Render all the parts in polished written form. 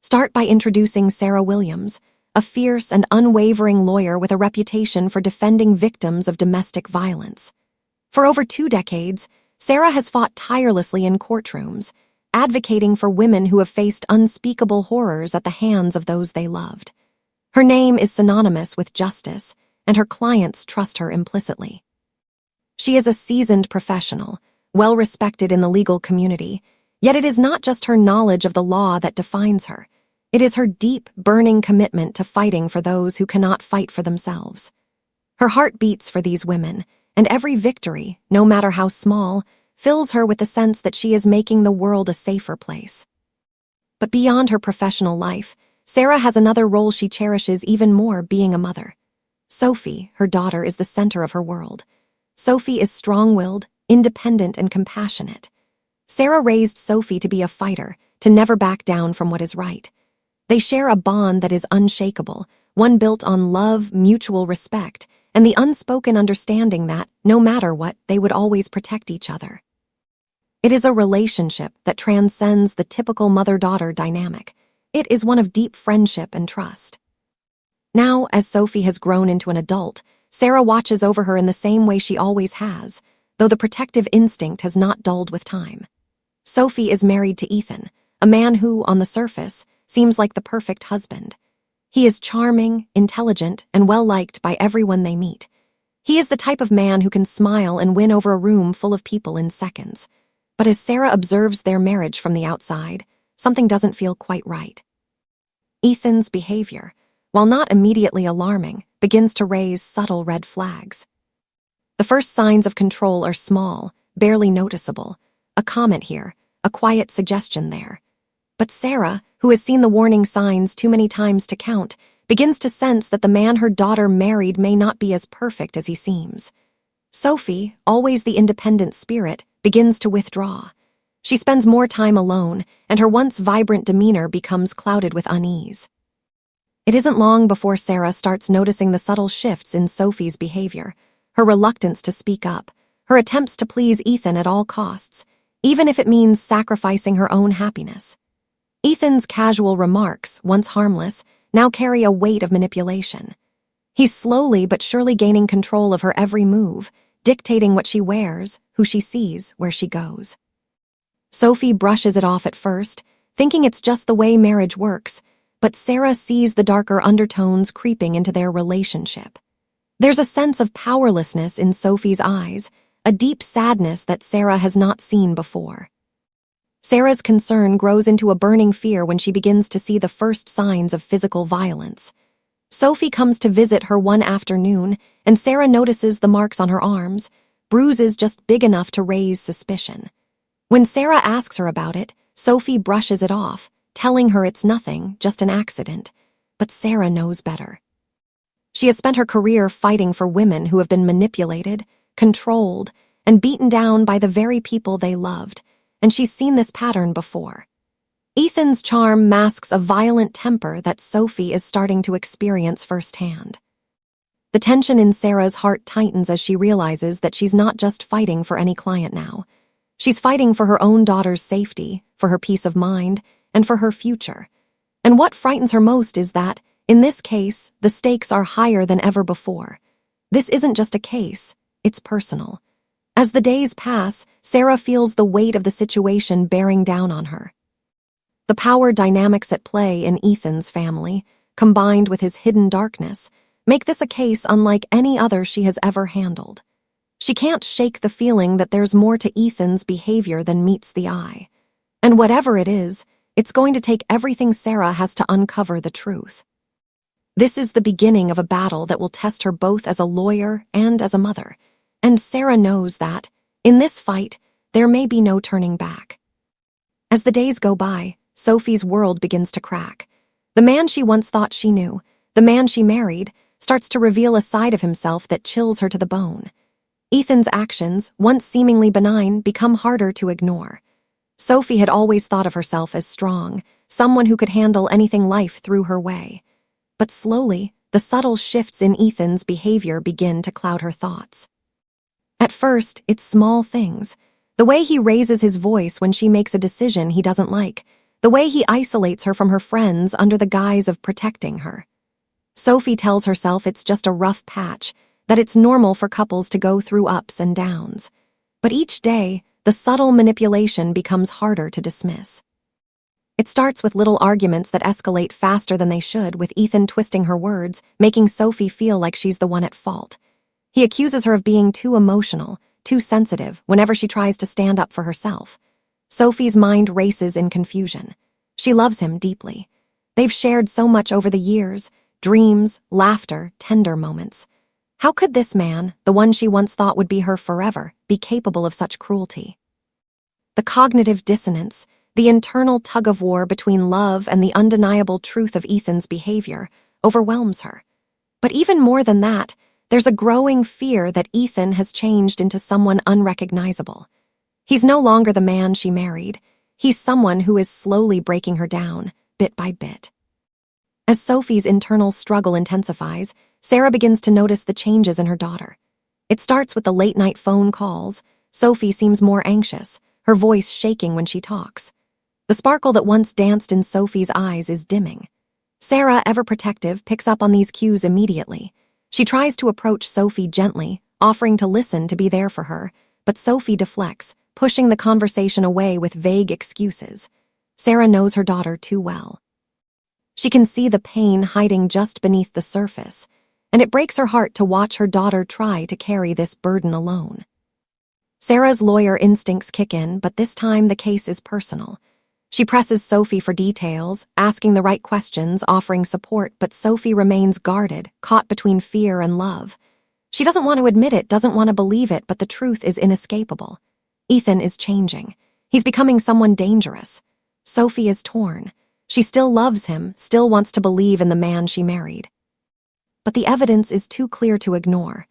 Start by introducing Sarah Williams, a fierce and unwavering lawyer with a reputation for defending victims of domestic violence. For over 2 decades, Sarah has fought tirelessly in courtrooms, advocating for women who have faced unspeakable horrors at the hands of those they loved. Her name is synonymous with justice, and her clients trust her implicitly. She is a seasoned professional, well-respected in the legal community, yet it is not just her knowledge of the law that defines her. It is her deep, burning commitment to fighting for those who cannot fight for themselves. Her heart beats for these women, and every victory, no matter how small, fills her with the sense that she is making the world a safer place. But beyond her professional life, Sarah has another role she cherishes even more: being a mother. Sophie, her daughter, is the center of her world. Sophie is strong-willed, independent, and compassionate. Sarah raised Sophie to be a fighter, to never back down from what is right. They share a bond that is unshakable, one built on love, mutual respect, and the unspoken understanding that, no matter what, they would always protect each other. It is a relationship that transcends the typical mother-daughter dynamic. It is one of deep friendship and trust. Now, as Sophie has grown into an adult, Sarah watches over her in the same way she always has, though the protective instinct has not dulled with time. Sophie is married to Ethan, a man who, on the surface, seems like the perfect husband. He is charming, intelligent, and well-liked by everyone they meet. He is the type of man who can smile and win over a room full of people in seconds. But as Sarah observes their marriage from the outside, something doesn't feel quite right. Ethan's behavior, while not immediately alarming, begins to raise subtle red flags. The first signs of control are small, barely noticeable. A comment here, a quiet suggestion there. But Sarah, who has seen the warning signs too many times to count, begins to sense that the man her daughter married may not be as perfect as he seems. Sophie, always the independent spirit, begins to withdraw. She spends more time alone, and her once vibrant demeanor becomes clouded with unease. It isn't long before Sarah starts noticing the subtle shifts in Sophie's behavior, her reluctance to speak up, her attempts to please Ethan at all costs, even if it means sacrificing her own happiness. Ethan's casual remarks, once harmless, now carry a weight of manipulation. He's slowly but surely gaining control of her every move, dictating what she wears, who she sees, where she goes. Sophie brushes it off at first, thinking it's just the way marriage works, but Sarah sees the darker undertones creeping into their relationship. There's a sense of powerlessness in Sophie's eyes, a deep sadness that Sarah has not seen before. Sarah's concern grows into a burning fear when she begins to see the first signs of physical violence. Sophie comes to visit her one afternoon, and Sarah notices the marks on her arms, bruises just big enough to raise suspicion. When Sarah asks her about it, Sophie brushes it off, telling her it's nothing, just an accident. But Sarah knows better. She has spent her career fighting for women who have been manipulated, controlled, and beaten down by the very people they loved, and she's seen this pattern before. Ethan's charm masks a violent temper that Sophie is starting to experience firsthand. The tension in Sarah's heart tightens as she realizes that she's not just fighting for any client now. She's fighting for her own daughter's safety, for her peace of mind, and for her future. And what frightens her most is that, in this case, the stakes are higher than ever before. This isn't just a case, it's personal. As the days pass, Sarah feels the weight of the situation bearing down on her. The power dynamics at play in Ethan's family, combined with his hidden darkness, make this a case unlike any other she has ever handled. She can't shake the feeling that there's more to Ethan's behavior than meets the eye. And whatever it is, it's going to take everything Sarah has to uncover the truth. This is the beginning of a battle that will test her both as a lawyer and as a mother. And Sarah knows that, in this fight, there may be no turning back. As the days go by, Sophie's world begins to crack. The man she once thought she knew, the man she married, starts to reveal a side of himself that chills her to the bone. Ethan's actions, once seemingly benign, become harder to ignore. Sophie had always thought of herself as strong, someone who could handle anything life threw her way. But slowly, the subtle shifts in Ethan's behavior begin to cloud her thoughts. At first, it's small things. The way he raises his voice when she makes a decision he doesn't like. the way he isolates her from her friends under the guise of protecting her. Sophie tells herself it's just a rough patch, that it's normal for couples to go through ups and downs. But each day, the subtle manipulation becomes harder to dismiss. It starts with little arguments that escalate faster than they should, with Ethan twisting her words, making Sophie feel like she's the one at fault. He accuses her of being too emotional, too sensitive, whenever she tries to stand up for herself. Sophie's mind races in confusion. She loves him deeply. They've shared so much over the years, dreams, laughter, tender moments. How could this man, the one she once thought would be her forever, be capable of such cruelty? The cognitive dissonance, the internal tug-of-war between love and the undeniable truth of Ethan's behavior, overwhelms her. But even more than that, there's a growing fear that Ethan has changed into someone unrecognizable. He's no longer the man she married. He's someone who is slowly breaking her down, bit by bit. As Sophie's internal struggle intensifies, Sarah begins to notice the changes in her daughter. It starts with the late-night phone calls. Sophie seems more anxious, her voice shaking when she talks. The sparkle that once danced in Sophie's eyes is dimming. Sarah, ever protective, picks up on these cues immediately. She tries to approach Sophie gently, offering to listen, to be there for her, but Sophie deflects, pushing the conversation away with vague excuses. Sarah knows her daughter too well. She can see the pain hiding just beneath the surface, and it breaks her heart to watch her daughter try to carry this burden alone. Sarah's lawyer instincts kick in, but this time the case is personal. She presses Sophie for details, asking the right questions, offering support, but Sophie remains guarded, caught between fear and love. She doesn't want to admit it, doesn't want to believe it, but the truth is inescapable. Ethan is changing. He's becoming someone dangerous. Sophie is torn. She still loves him, still wants to believe in the man she married. But the evidence is too clear to ignore.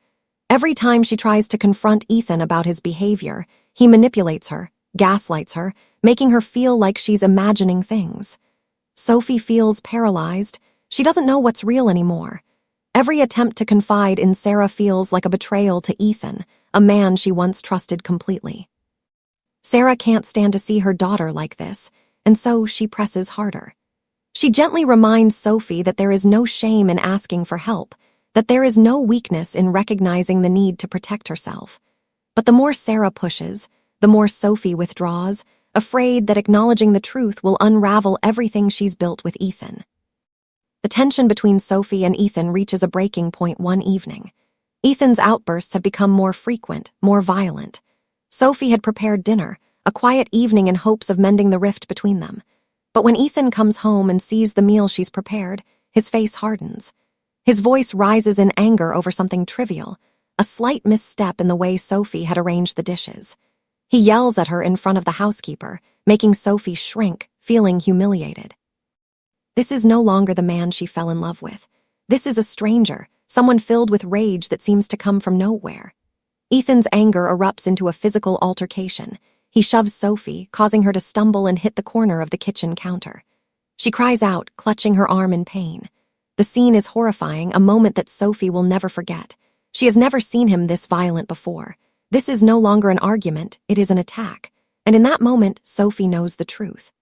Every time she tries to confront Ethan about his behavior, he manipulates her, gaslights her, making her feel like she's imagining things. Sophie feels paralyzed. She doesn't know what's real anymore. Every attempt to confide in Sarah feels like a betrayal to Ethan, a man she once trusted completely. Sarah can't stand to see her daughter like this, and so she presses harder. She gently reminds Sophie that there is no shame in asking for help, that there is no weakness in recognizing the need to protect herself. But the more Sarah pushes, the more Sophie withdraws, afraid that acknowledging the truth will unravel everything she's built with Ethan. The tension between Sophie and Ethan reaches a breaking point one evening. Ethan's outbursts have become more frequent, more violent. Sophie had prepared dinner, a quiet evening in hopes of mending the rift between them. But when Ethan comes home and sees the meal she's prepared, his face hardens. His voice rises in anger over something trivial, a slight misstep in the way Sophie had arranged the dishes. He yells at her in front of the housekeeper, making Sophie shrink, feeling humiliated. This is no longer the man she fell in love with. This is a stranger, someone filled with rage that seems to come from nowhere. Ethan's anger erupts into a physical altercation. He shoves Sophie, causing her to stumble and hit the corner of the kitchen counter. She cries out, clutching her arm in pain. The scene is horrifying, a moment that Sophie will never forget. She has never seen him this violent before. This is no longer an argument, it is an attack. And in that moment, Sophie knows the truth.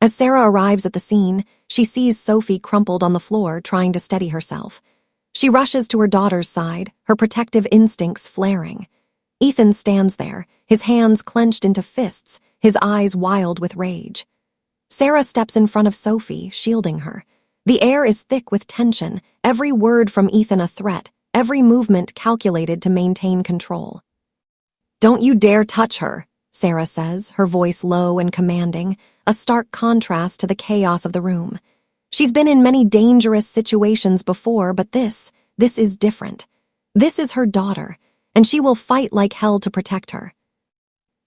As Sarah arrives at the scene, she sees Sophie crumpled on the floor, trying to steady herself. She rushes to her daughter's side, her protective instincts flaring. Ethan stands there, his hands clenched into fists, his eyes wild with rage. Sarah steps in front of Sophie, shielding her. The air is thick with tension, every word from Ethan a threat, every movement calculated to maintain control. "Don't you dare touch her," Sarah says, her voice low and commanding, a stark contrast to the chaos of the room. She's been in many dangerous situations before, but this is different. This is her daughter, and she will fight like hell to protect her.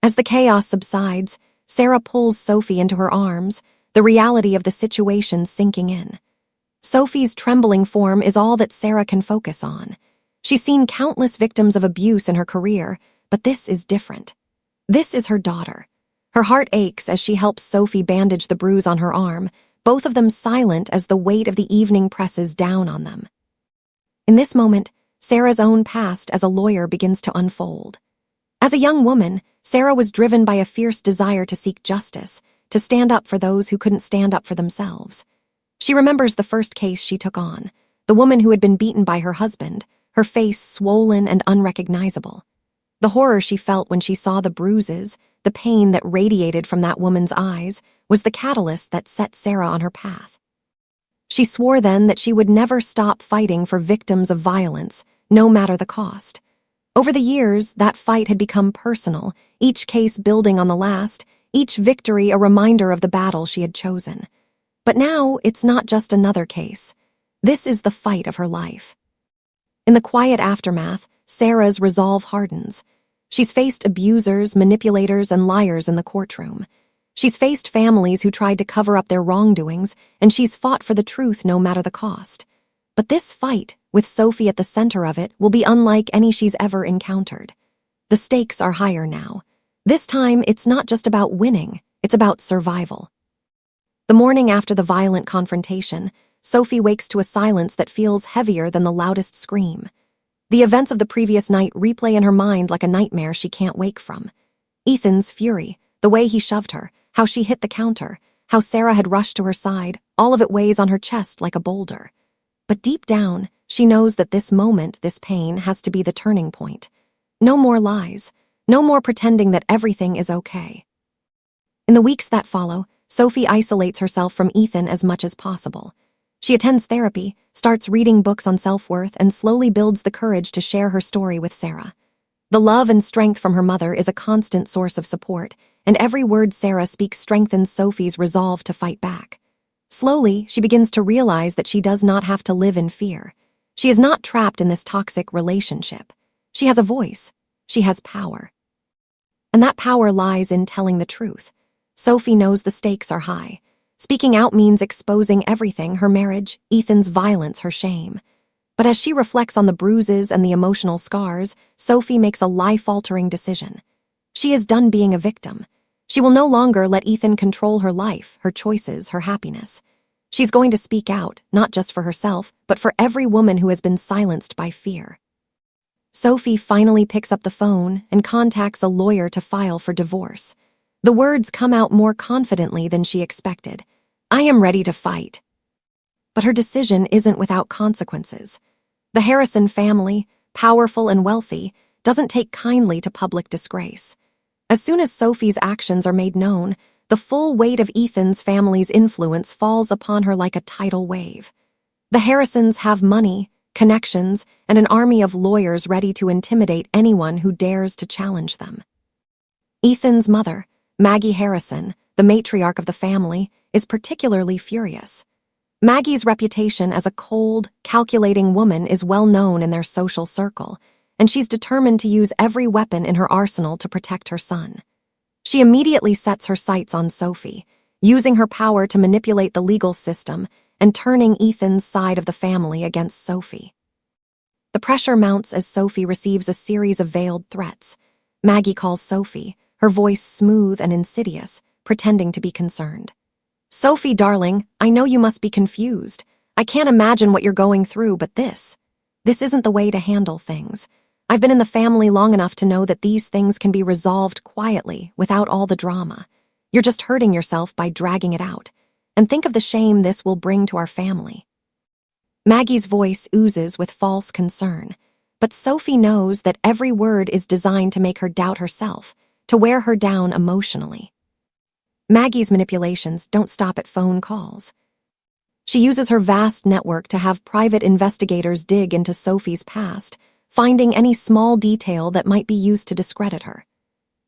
As the chaos subsides, Sarah pulls Sophie into her arms, the reality of the situation sinking in. Sophie's trembling form is all that Sarah can focus on. She's seen countless victims of abuse in her career, but this is different. This is her daughter. Her heart aches as she helps Sophie bandage the bruise on her arm, both of them silent as the weight of the evening presses down on them. In this moment, Sarah's own past as a lawyer begins to unfold. As a young woman, Sarah was driven by a fierce desire to seek justice, to stand up for those who couldn't stand up for themselves. She remembers the first case she took on, the woman who had been beaten by her husband, her face swollen and unrecognizable. The horror she felt when she saw the bruises, the pain that radiated from that woman's eyes, was the catalyst that set Sarah on her path. She swore then that she would never stop fighting for victims of violence, no matter the cost. Over the years, that fight had become personal, each case building on the last, each victory a reminder of the battle she had chosen. But now, it's not just another case. This is the fight of her life. In the quiet aftermath, Sarah's resolve hardens. She's faced abusers, manipulators, and liars in the courtroom. She's faced families who tried to cover up their wrongdoings, and she's fought for the truth no matter the cost. But this fight, with Sophie at the center of it, will be unlike any she's ever encountered. The stakes are higher now. This time, it's not just about winning, it's about survival. The morning after the violent confrontation, Sophie wakes to a silence that feels heavier than the loudest scream. The events of the previous night replay in her mind like a nightmare she can't wake from. Ethan's fury, the way he shoved her, how she hit the counter, how Sarah had rushed to her side, all of it weighs on her chest like a boulder. But deep down, she knows that this moment, this pain, has to be the turning point. No more lies, no more pretending that everything is okay. In the weeks that follow, Sophie isolates herself from Ethan as much as possible. She attends therapy, starts reading books on self-worth, and slowly builds the courage to share her story with Sarah. The love and strength from her mother is a constant source of support, and every word Sarah speaks strengthens Sophie's resolve to fight back. Slowly, she begins to realize that she does not have to live in fear. She is not trapped in this toxic relationship. She has a voice. She has power. And that power lies in telling the truth. Sophie knows the stakes are high. Speaking out means exposing everything: her marriage, Ethan's violence, her shame. But as she reflects on the bruises and the emotional scars, Sophie makes a life-altering decision. She is done being a victim. She will no longer let Ethan control her life, her choices, her happiness. She's going to speak out, not just for herself, but for every woman who has been silenced by fear. Sophie finally picks up the phone and contacts a lawyer to file for divorce. The words come out more confidently than she expected. "I am ready to fight." But her decision isn't without consequences. The Harrison family, powerful and wealthy, doesn't take kindly to public disgrace. As soon as Sophie's actions are made known, the full weight of Ethan's family's influence falls upon her like a tidal wave. The Harrisons have money, connections, and an army of lawyers ready to intimidate anyone who dares to challenge them. Ethan's mother, Maggie Harrison, the matriarch of the family, is particularly furious. Maggie's reputation as a cold, calculating woman is well known in their social circle, and she's determined to use every weapon in her arsenal to protect her son. She immediately sets her sights on Sophie, using her power to manipulate the legal system and turning Ethan's side of the family against Sophie. The pressure mounts as Sophie receives a series of veiled threats. Maggie calls Sophie, her voice smooth and insidious, pretending to be concerned. "Sophie, darling, I know you must be confused. I can't imagine what you're going through, but this isn't the way to handle things. I've been in the family long enough to know that these things can be resolved quietly, without all the drama. You're just hurting yourself by dragging it out. And think of the shame this will bring to our family." Maggie's voice oozes with false concern, but Sophie knows that every word is designed to make her doubt herself, to wear her down emotionally. Maggie's manipulations don't stop at phone calls. She uses her vast network to have private investigators dig into Sophie's past, finding any small detail that might be used to discredit her.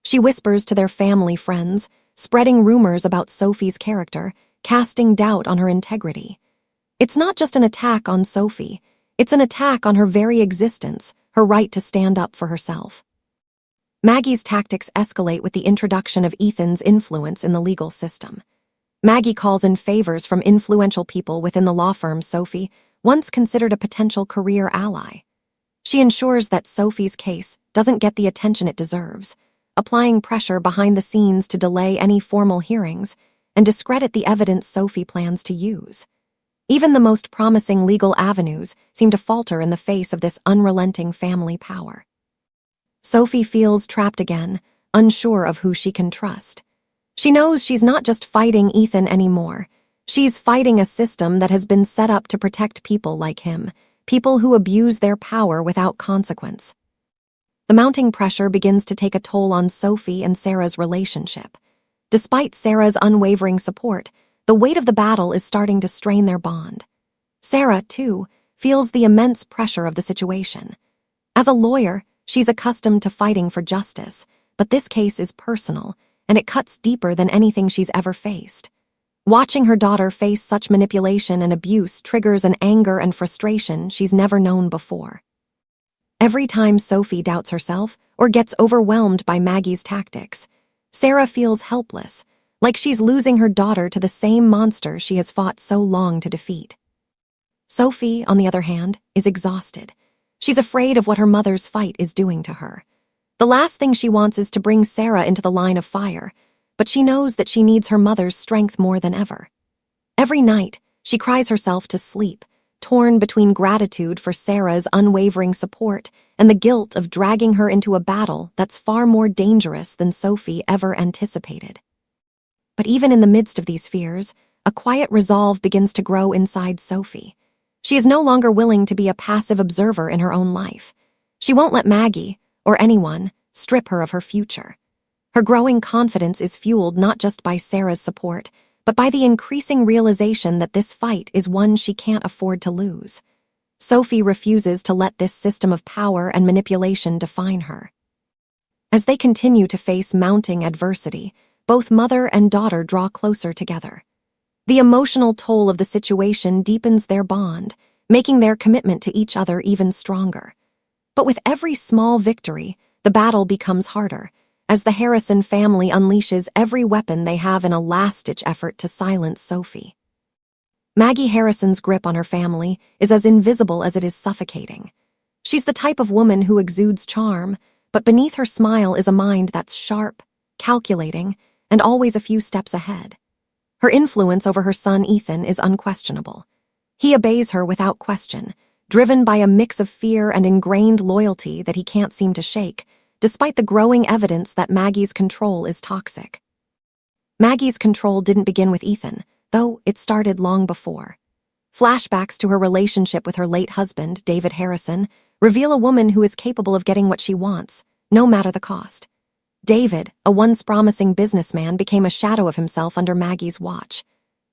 She whispers to their family friends, spreading rumors about Sophie's character, casting doubt on her integrity. It's not just an attack on Sophie, it's an attack on her very existence, her right to stand up for herself. Maggie's tactics escalate with the introduction of Ethan's influence in the legal system. Maggie calls in favors from influential people within the law firm Sophie once considered a potential career ally. She ensures that Sophie's case doesn't get the attention it deserves, applying pressure behind the scenes to delay any formal hearings and discredit the evidence Sophie plans to use. Even the most promising legal avenues seem to falter in the face of this unrelenting family power. Sophie feels trapped again, unsure of who she can trust. She knows she's not just fighting Ethan anymore. She's fighting a system that has been set up to protect people like him, people who abuse their power without consequence. The mounting pressure begins to take a toll on Sophie and Sarah's relationship. Despite Sarah's unwavering support, the weight of the battle is starting to strain their bond. Sarah, too, feels the immense pressure of the situation. As a lawyer, she's accustomed to fighting for justice, but this case is personal, and it cuts deeper than anything she's ever faced. Watching her daughter face such manipulation and abuse triggers an anger and frustration she's never known before. Every time Sophie doubts herself or gets overwhelmed by Maggie's tactics, Sarah feels helpless, like she's losing her daughter to the same monster she has fought so long to defeat. Sophie, on the other hand, is exhausted. She's afraid of what her mother's fight is doing to her. The last thing she wants is to bring Sarah into the line of fire, but she knows that she needs her mother's strength more than ever. Every night, she cries herself to sleep, torn between gratitude for Sarah's unwavering support and the guilt of dragging her into a battle that's far more dangerous than Sophie ever anticipated. But even in the midst of these fears, a quiet resolve begins to grow inside Sophie. She is no longer willing to be a passive observer in her own life. She won't let Maggie, or anyone, strip her of her future. Her growing confidence is fueled not just by Sarah's support, but by the increasing realization that this fight is one she can't afford to lose. Sophie refuses to let this system of power and manipulation define her. As they continue to face mounting adversity, both mother and daughter draw closer together. The emotional toll of the situation deepens their bond, making their commitment to each other even stronger. But with every small victory, the battle becomes harder, as the Harrison family unleashes every weapon they have in a last-ditch effort to silence Sophie. Maggie Harrison's grip on her family is as invisible as it is suffocating. She's the type of woman who exudes charm, but beneath her smile is a mind that's sharp, calculating, and always a few steps ahead. Her influence over her son Ethan is unquestionable. He obeys her without question, driven by a mix of fear and ingrained loyalty that he can't seem to shake, despite the growing evidence that Maggie's control is toxic. Maggie's control didn't begin with Ethan, though it started long before. Flashbacks to her relationship with her late husband, David Harrison, reveal a woman who is capable of getting what she wants, no matter the cost. David, a once promising businessman, became a shadow of himself under Maggie's watch.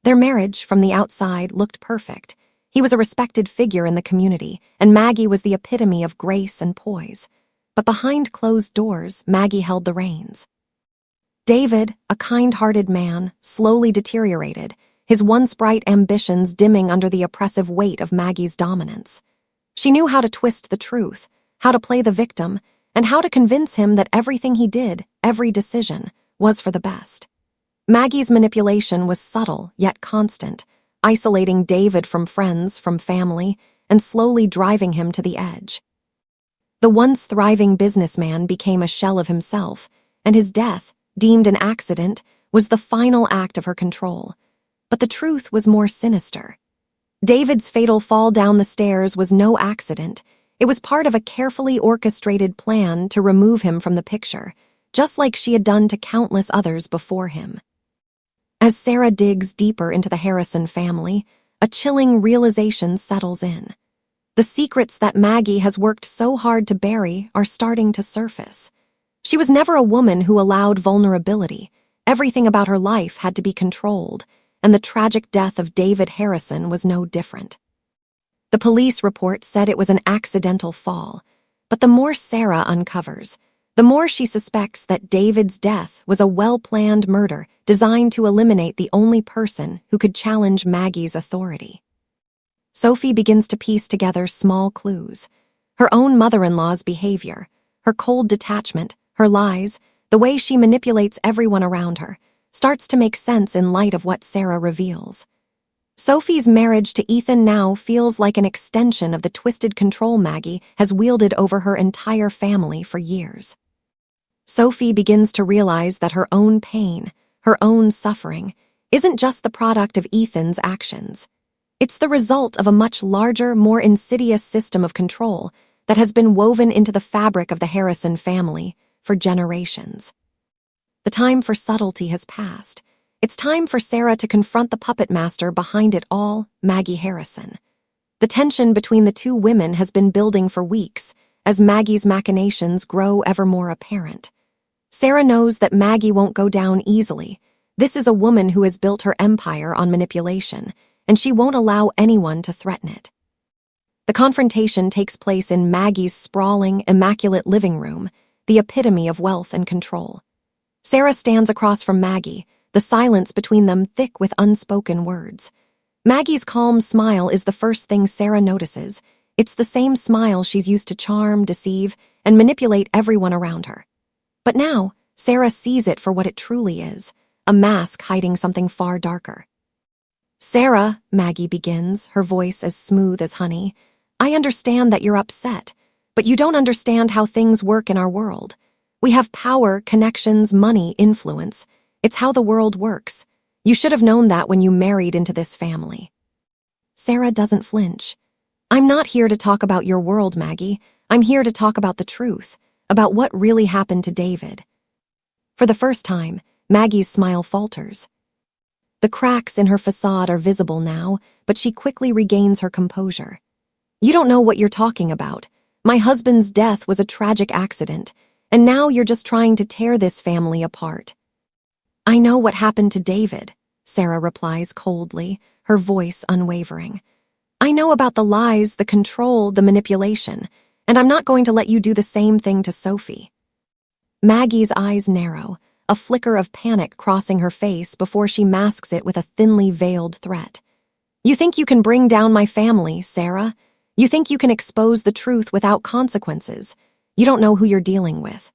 Their marriage, from the outside, looked perfect. He was a respected figure in the community, and Maggie was the epitome of grace and poise. But behind closed doors, Maggie held the reins. David, a kind-hearted man, slowly deteriorated, his once bright ambitions dimming under the oppressive weight of Maggie's dominance. She knew how to twist the truth, how to play the victim, and how to convince him that everything he did, every decision, was for the best. Maggie's manipulation was subtle yet constant, isolating David from friends, from family, and slowly driving him to the edge. The once thriving businessman became a shell of himself, and his death, deemed an accident, was the final act of her control. But the truth was more sinister. David's fatal fall down the stairs was no accident. It was part of a carefully orchestrated plan to remove him from the picture, just like she had done to countless others before him. As Sarah digs deeper into the Harrison family, a chilling realization settles in. The secrets that Maggie has worked so hard to bury are starting to surface. She was never a woman who allowed vulnerability. Everything about her life had to be controlled, and the tragic death of David Harrison was no different. The police report said it was an accidental fall, but the more Sarah uncovers, the more she suspects that David's death was a well-planned murder designed to eliminate the only person who could challenge Maggie's authority. Sophie begins to piece together small clues. Her own mother-in-law's behavior, her cold detachment, her lies, the way she manipulates everyone around her, starts to make sense in light of what Sarah reveals. Sophie's marriage to Ethan now feels like an extension of the twisted control Maggie has wielded over her entire family for years. Sophie begins to realize that her own pain, her own suffering, isn't just the product of Ethan's actions. It's the result of a much larger, more insidious system of control that has been woven into the fabric of the Harrison family for generations. The time for subtlety has passed. It's time for Sarah to confront the puppet master behind it all, Maggie Harrison. The tension between the two women has been building for weeks, as Maggie's machinations grow ever more apparent. Sarah knows that Maggie won't go down easily. This is a woman who has built her empire on manipulation, and she won't allow anyone to threaten it. The confrontation takes place in Maggie's sprawling, immaculate living room, the epitome of wealth and control. Sarah stands across from Maggie, the silence between them thick with unspoken words. Maggie's calm smile is the first thing Sarah notices. It's the same smile she's used to charm, deceive, and manipulate everyone around her. But now, Sarah sees it for what it truly is, a mask hiding something far darker. "Sarah," Maggie begins, her voice as smooth as honey, "I understand that you're upset, but you don't understand how things work in our world. We have power, connections, money, influence. It's how the world works. You should have known that when you married into this family." Sarah doesn't flinch. "I'm not here to talk about your world, Maggie. I'm here to talk about the truth, about what really happened to David." For the first time, Maggie's smile falters. The cracks in her facade are visible now, but she quickly regains her composure. "You don't know what you're talking about. My husband's death was a tragic accident, and now you're just trying to tear this family apart." "I know what happened to David," Sarah replies coldly, her voice unwavering. "I know about the lies, the control, the manipulation, and I'm not going to let you do the same thing to Sophie." Maggie's eyes narrow, a flicker of panic crossing her face before she masks it with a thinly veiled threat. "You think you can bring down my family, Sarah? You think you can expose the truth without consequences? You don't know who you're dealing with."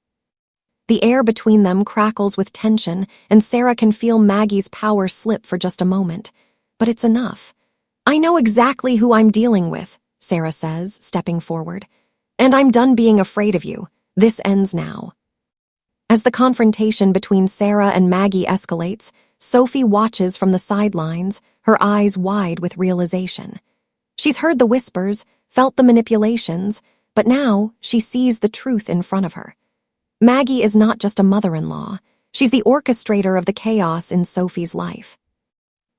The air between them crackles with tension, and Sarah can feel Maggie's power slip for just a moment. But it's enough. "I know exactly who I'm dealing with," Sarah says, stepping forward. "And I'm done being afraid of you. This ends now." As the confrontation between Sarah and Maggie escalates, Sophie watches from the sidelines, her eyes wide with realization. She's heard the whispers, felt the manipulations, but now she sees the truth in front of her. Maggie is not just a mother-in-law. She's the orchestrator of the chaos in Sophie's life.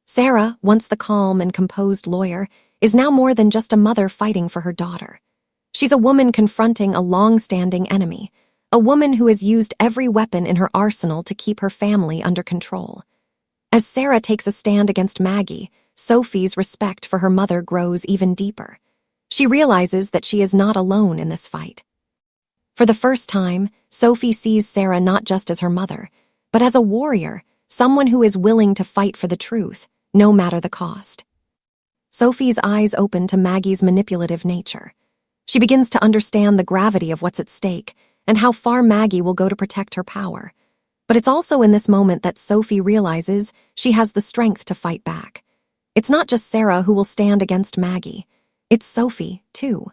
Sarah, once the calm and composed lawyer, is now more than just a mother fighting for her daughter. She's a woman confronting a long-standing enemy, a woman who has used every weapon in her arsenal to keep her family under control. As Sarah takes a stand against Maggie, Sophie's respect for her mother grows even deeper. She realizes that she is not alone in this fight. For the first time, Sophie sees Sarah not just as her mother, but as a warrior, someone who is willing to fight for the truth, no matter the cost. Sophie's eyes open to Maggie's manipulative nature. She begins to understand the gravity of what's at stake and how far Maggie will go to protect her power. But it's also in this moment that Sophie realizes she has the strength to fight back. It's not just Sarah who will stand against Maggie. It's Sophie, too.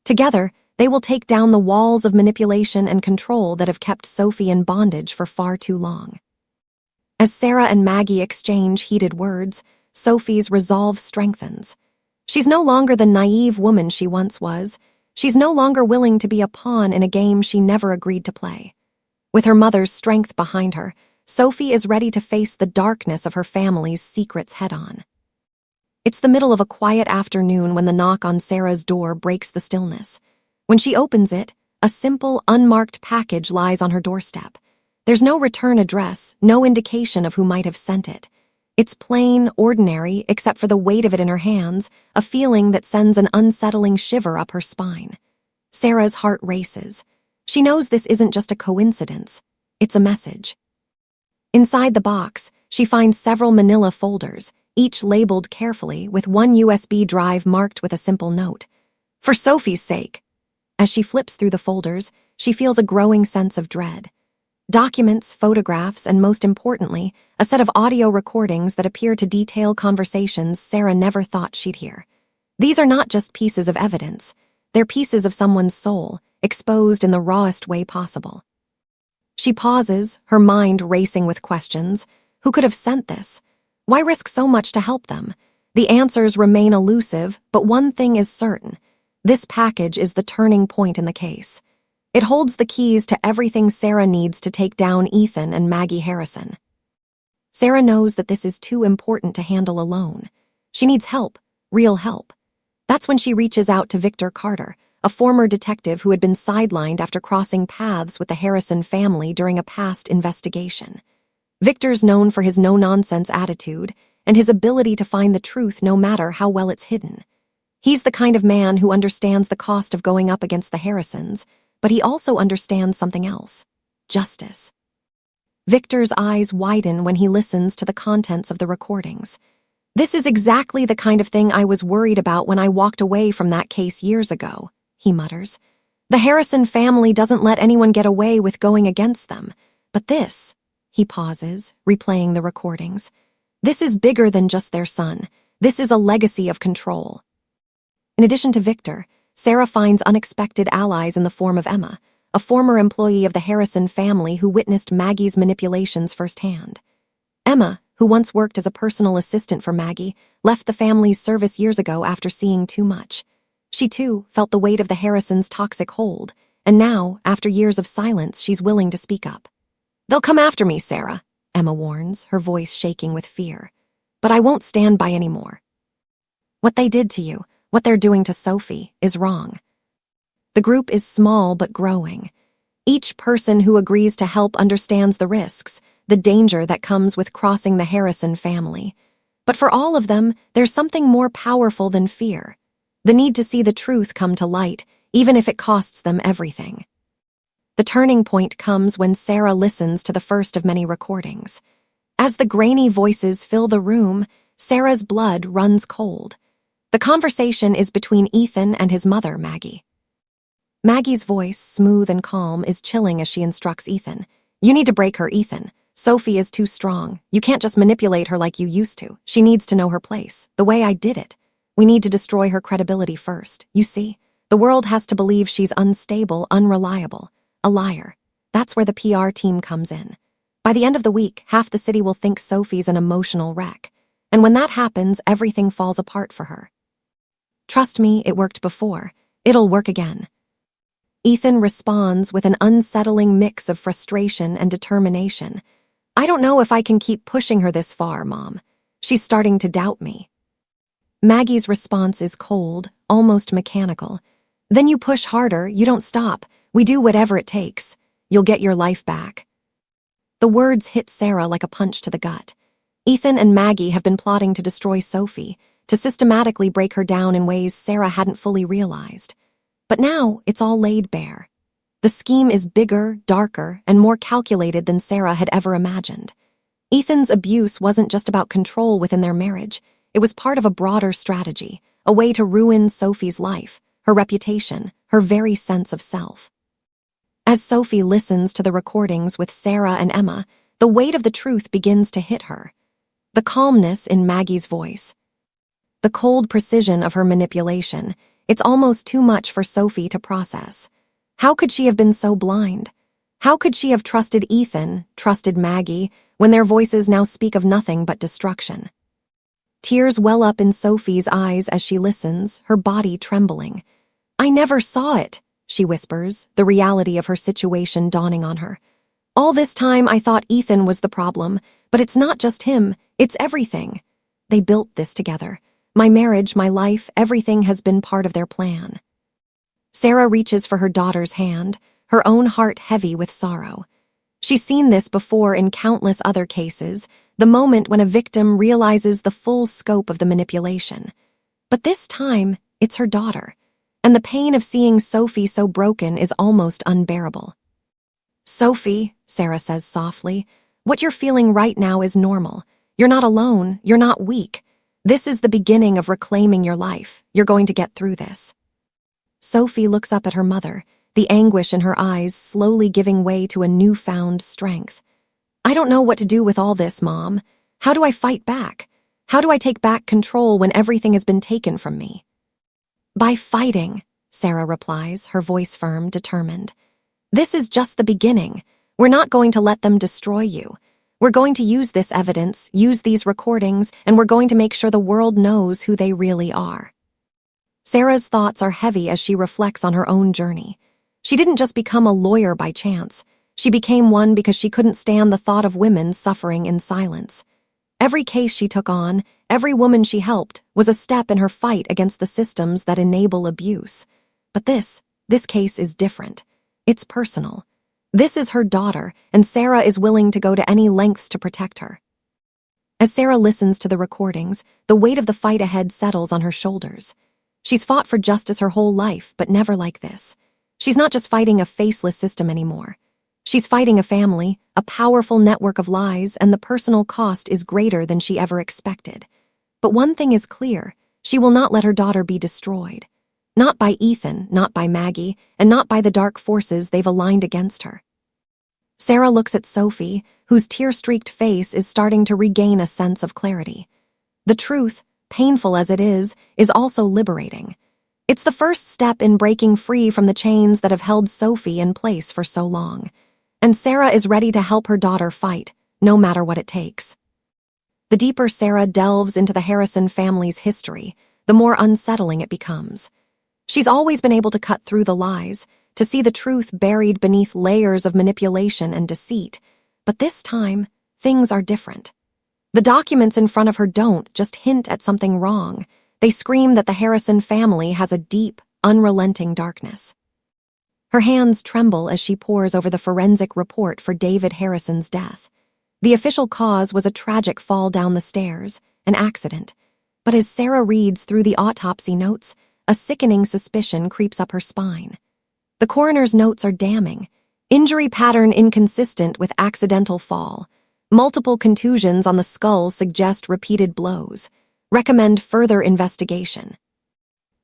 Together, they will take down the walls of manipulation and control that have kept Sophie in bondage for far too long. As Sarah and Maggie exchange heated words, Sophie's resolve strengthens. She's no longer the naive woman she once was. She's no longer willing to be a pawn in a game she never agreed to play. With her mother's strength behind her, Sophie is ready to face the darkness of her family's secrets head-on. It's the middle of a quiet afternoon when the knock on Sarah's door breaks the stillness. When she opens it, a simple, unmarked package lies on her doorstep. There's no return address, no indication of who might have sent it. It's plain, ordinary, except for the weight of it in her hands, a feeling that sends an unsettling shiver up her spine. Sarah's heart races. She knows this isn't just a coincidence. It's a message. Inside the box, she finds several manila folders, each labeled carefully with one USB drive marked with a simple note. "For Sophie's sake." As she flips through the folders, she feels a growing sense of dread. Documents, photographs, and most importantly, a set of audio recordings that appear to detail conversations Sarah never thought she'd hear. These are not just pieces of evidence. They're pieces of someone's soul, exposed in the rawest way possible. She pauses, her mind racing with questions. Who could have sent this? Why risk so much to help them? The answers remain elusive, but one thing is certain. This package is the turning point in the case. It holds the keys to everything Sarah needs to take down Ethan and Maggie Harrison. Sarah knows that this is too important to handle alone. She needs help, real help. That's when she reaches out to Victor Carter, a former detective who had been sidelined after crossing paths with the Harrison family during a past investigation. Victor's known for his no-nonsense attitude and his ability to find the truth no matter how well it's hidden. He's the kind of man who understands the cost of going up against the Harrisons, but he also understands something else: justice. Victor's eyes widen when he listens to the contents of the recordings. "This is exactly the kind of thing I was worried about when I walked away from that case years ago," he mutters. "The Harrison family doesn't let anyone get away with going against them. But this," he pauses, replaying the recordings, "this is bigger than just their son. This is a legacy of control." In addition to Victor, Sarah finds unexpected allies in the form of Emma, a former employee of the Harrison family who witnessed Maggie's manipulations firsthand. Emma, who once worked as a personal assistant for Maggie, left the family's service years ago after seeing too much. She, too, felt the weight of the Harrisons' toxic hold, and now, after years of silence, she's willing to speak up. "They'll come after me, Sarah," Emma warns, her voice shaking with fear. "But I won't stand by anymore. What they did to you, what they're doing to Sophie, is wrong." The group is small but growing. Each person who agrees to help understands the risks, the danger that comes with crossing the Harrison family. But for all of them, there's something more powerful than fear: the need to see the truth come to light, even if it costs them everything. The turning point comes when Sarah listens to the first of many recordings. As the grainy voices fill the room, Sarah's blood runs cold. The conversation is between Ethan and his mother, Maggie. Maggie's voice, smooth and calm, is chilling as she instructs Ethan. "You need to break her, Ethan. Sophie is too strong. You can't just manipulate her like you used to. She needs to know her place, the way I did it. We need to destroy her credibility first. You see, the world has to believe she's unstable, unreliable, a liar. That's where the PR team comes in. By the end of the week, half the city will think Sophie's an emotional wreck. And when that happens, everything falls apart for her. Trust me, it worked before. It'll work again." Ethan responds with an unsettling mix of frustration and determination. "I don't know if I can keep pushing her this far, Mom. She's starting to doubt me." Maggie's response is cold, almost mechanical. "Then you push harder, you don't stop. We do whatever it takes. You'll get your life back." The words hit Sarah like a punch to the gut. Ethan and Maggie have been plotting to destroy Sophie, to systematically break her down in ways Sarah hadn't fully realized. But now it's all laid bare. The scheme is bigger, darker, and more calculated than Sarah had ever imagined. Ethan's abuse wasn't just about control within their marriage. It was part of a broader strategy, a way to ruin Sophie's life, her reputation, her very sense of self. As Sophie listens to the recordings with Sarah and Emma, the weight of the truth begins to hit her. The calmness in Maggie's voice, the cold precision of her manipulation, it's almost too much for Sophie to process. How could she have been so blind? How could she have trusted Ethan, trusted Maggie, when their voices now speak of nothing but destruction? Tears well up in Sophie's eyes as she listens, her body trembling. "I never saw it," she whispers, the reality of her situation dawning on her. "All this time I thought Ethan was the problem, but it's not just him, it's everything. They built this together. My marriage, my life, everything has been part of their plan." Sarah reaches for her daughter's hand, her own heart heavy with sorrow. She's seen this before in countless other cases, the moment when a victim realizes the full scope of the manipulation. But this time, it's her daughter, and the pain of seeing Sophie so broken is almost unbearable. "Sophie," Sarah says softly, "what you're feeling right now is normal. You're not alone, you're not weak. This is the beginning of reclaiming your life. You're going to get through this." Sophie looks up at her mother, the anguish in her eyes slowly giving way to a newfound strength. "I don't know what to do with all this, Mom. How do I fight back? How do I take back control when everything has been taken from me?" "By fighting," Sarah replies, her voice firm, determined. "This is just the beginning. We're not going to let them destroy you. We're going to use this evidence, use these recordings, and we're going to make sure the world knows who they really are." Sarah's thoughts are heavy as she reflects on her own journey. She didn't just become a lawyer by chance. She became one because she couldn't stand the thought of women suffering in silence. Every case she took on, every woman she helped, was a step in her fight against the systems that enable abuse. But this case is different. It's personal. This is her daughter, and Sarah is willing to go to any lengths to protect her. As Sarah listens to the recordings, the weight of the fight ahead settles on her shoulders. She's fought for justice her whole life, but never like this. She's not just fighting a faceless system anymore. She's fighting a family, a powerful network of lies, and the personal cost is greater than she ever expected. But one thing is clear: she will not let her daughter be destroyed. Not by Ethan, not by Maggie, and not by the dark forces they've aligned against her. Sarah looks at Sophie, whose tear-streaked face is starting to regain a sense of clarity. The truth, painful as it is also liberating. It's the first step in breaking free from the chains that have held Sophie in place for so long. And Sarah is ready to help her daughter fight, no matter what it takes. The deeper Sarah delves into the Harrison family's history, the more unsettling it becomes. She's always been able to cut through the lies, to see the truth buried beneath layers of manipulation and deceit. But this time, things are different. The documents in front of her don't just hint at something wrong. They scream that the Harrison family has a deep, unrelenting darkness. Her hands tremble as she pores over the forensic report for David Harrison's death. The official cause was a tragic fall down the stairs, an accident. But as Sarah reads through the autopsy notes, a sickening suspicion creeps up her spine. The coroner's notes are damning. Injury pattern inconsistent with accidental fall. Multiple contusions on the skull suggest repeated blows. Recommend further investigation.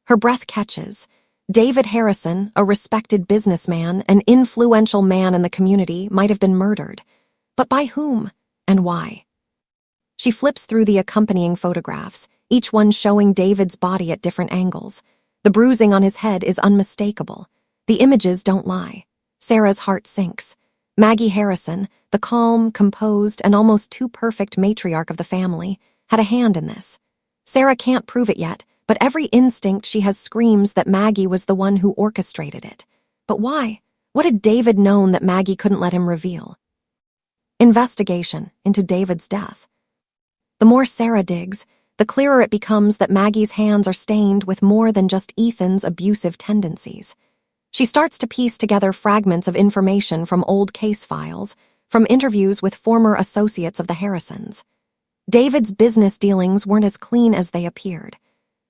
Her breath catches. David Harrison, a respected businessman, an influential man in the community, might have been murdered. But by whom and why? She flips through the accompanying photographs, each one showing David's body at different angles. The bruising on his head is unmistakable. The images don't lie. Sarah's heart sinks. Maggie Harrison, the calm, composed, and almost too perfect matriarch of the family, had a hand in this. Sarah can't prove it yet, but every instinct she has screams that Maggie was the one who orchestrated it. But why? What had David known that Maggie couldn't let him reveal? Investigation into David's death. The more Sarah digs, the clearer it becomes that Maggie's hands are stained with more than just Ethan's abusive tendencies. She starts to piece together fragments of information from old case files, from interviews with former associates of the Harrisons. David's business dealings weren't as clean as they appeared.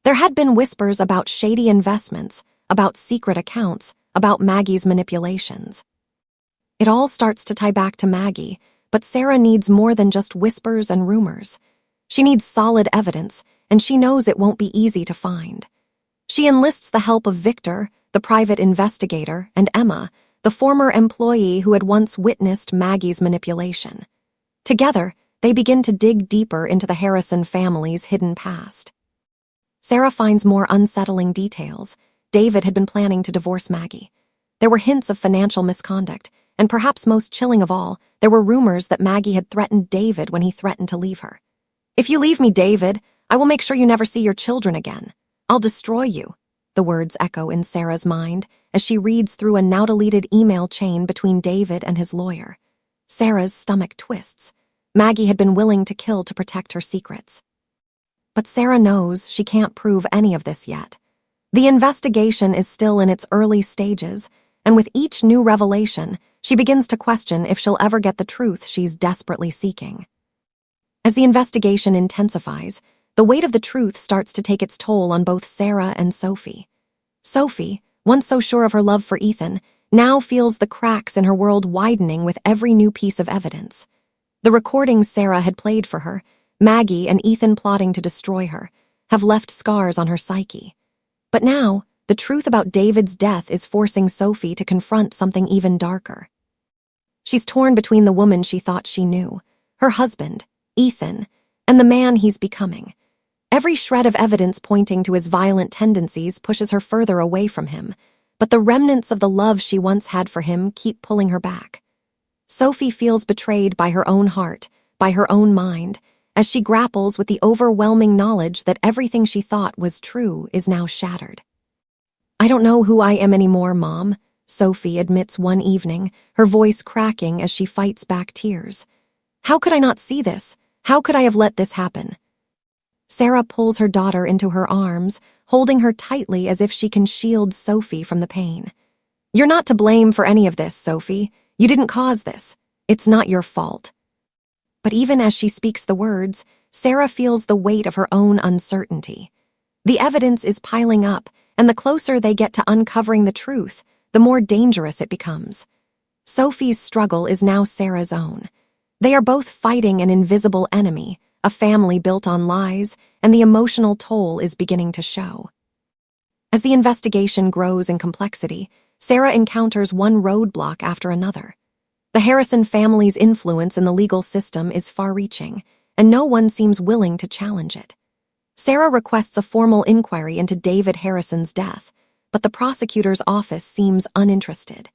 There had been whispers about shady investments, about secret accounts, about Maggie's manipulations. It all starts to tie back to Maggie, but Sarah needs more than just whispers and rumors. She needs solid evidence, and she knows it won't be easy to find. She enlists the help of Victor, the private investigator, and Emma, the former employee who had once witnessed Maggie's manipulation. Together, they begin to dig deeper into the Harrison family's hidden past. Sarah finds more unsettling details. David had been planning to divorce Maggie. There were hints of financial misconduct, and perhaps most chilling of all, there were rumors that Maggie had threatened David when he threatened to leave her. "If you leave me, David, I will make sure you never see your children again. I'll destroy you," the words echo in Sarah's mind as she reads through a now-deleted email chain between David and his lawyer. Sarah's stomach twists. Maggie had been willing to kill to protect her secrets. But Sarah knows she can't prove any of this yet. The investigation is still in its early stages, and with each new revelation, she begins to question if she'll ever get the truth she's desperately seeking. As the investigation intensifies, the weight of the truth starts to take its toll on both Sarah and Sophie. Sophie, once so sure of her love for Ethan, now feels the cracks in her world widening with every new piece of evidence. The recordings Sarah had played for her, Maggie and Ethan plotting to destroy her, have left scars on her psyche. But now, the truth about David's death is forcing Sophie to confront something even darker. She's torn between the woman she thought she knew, her husband, Ethan, and the man he's becoming. Every shred of evidence pointing to his violent tendencies pushes her further away from him, but the remnants of the love she once had for him keep pulling her back. Sophie feels betrayed by her own heart, by her own mind, as she grapples with the overwhelming knowledge that everything she thought was true is now shattered. "I don't know who I am anymore, Mom," Sophie admits one evening, her voice cracking as she fights back tears. How could I not see this? How could I have let this happen? Sarah pulls her daughter into her arms, holding her tightly as if she can shield Sophie from the pain. You're not to blame for any of this, Sophie. You didn't cause this. It's not your fault. But even as she speaks the words, Sarah feels the weight of her own uncertainty. The evidence is piling up, and the closer they get to uncovering the truth, the more dangerous it becomes. Sophie's struggle is now Sarah's own. They are both fighting an invisible enemy, a family built on lies, and the emotional toll is beginning to show. As the investigation grows in complexity, Sarah encounters one roadblock after another. The Harrison family's influence in the legal system is far-reaching, and no one seems willing to challenge it. Sarah requests a formal inquiry into David Harrison's death, but the prosecutor's office seems uninterested.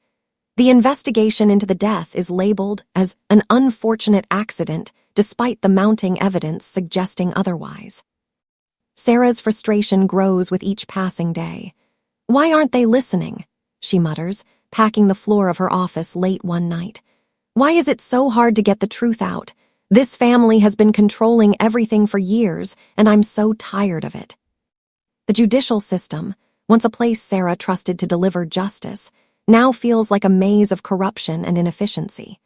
The investigation into the death is labeled as an unfortunate accident despite the mounting evidence suggesting otherwise. Sarah's frustration grows with each passing day. Why aren't they listening? She mutters, packing the floor of her office late one night. Why is it so hard to get the truth out? This family has been controlling everything for years, and I'm so tired of it. The judicial system, once a place Sarah trusted to deliver justice, now feels like a maze of corruption and inefficiency.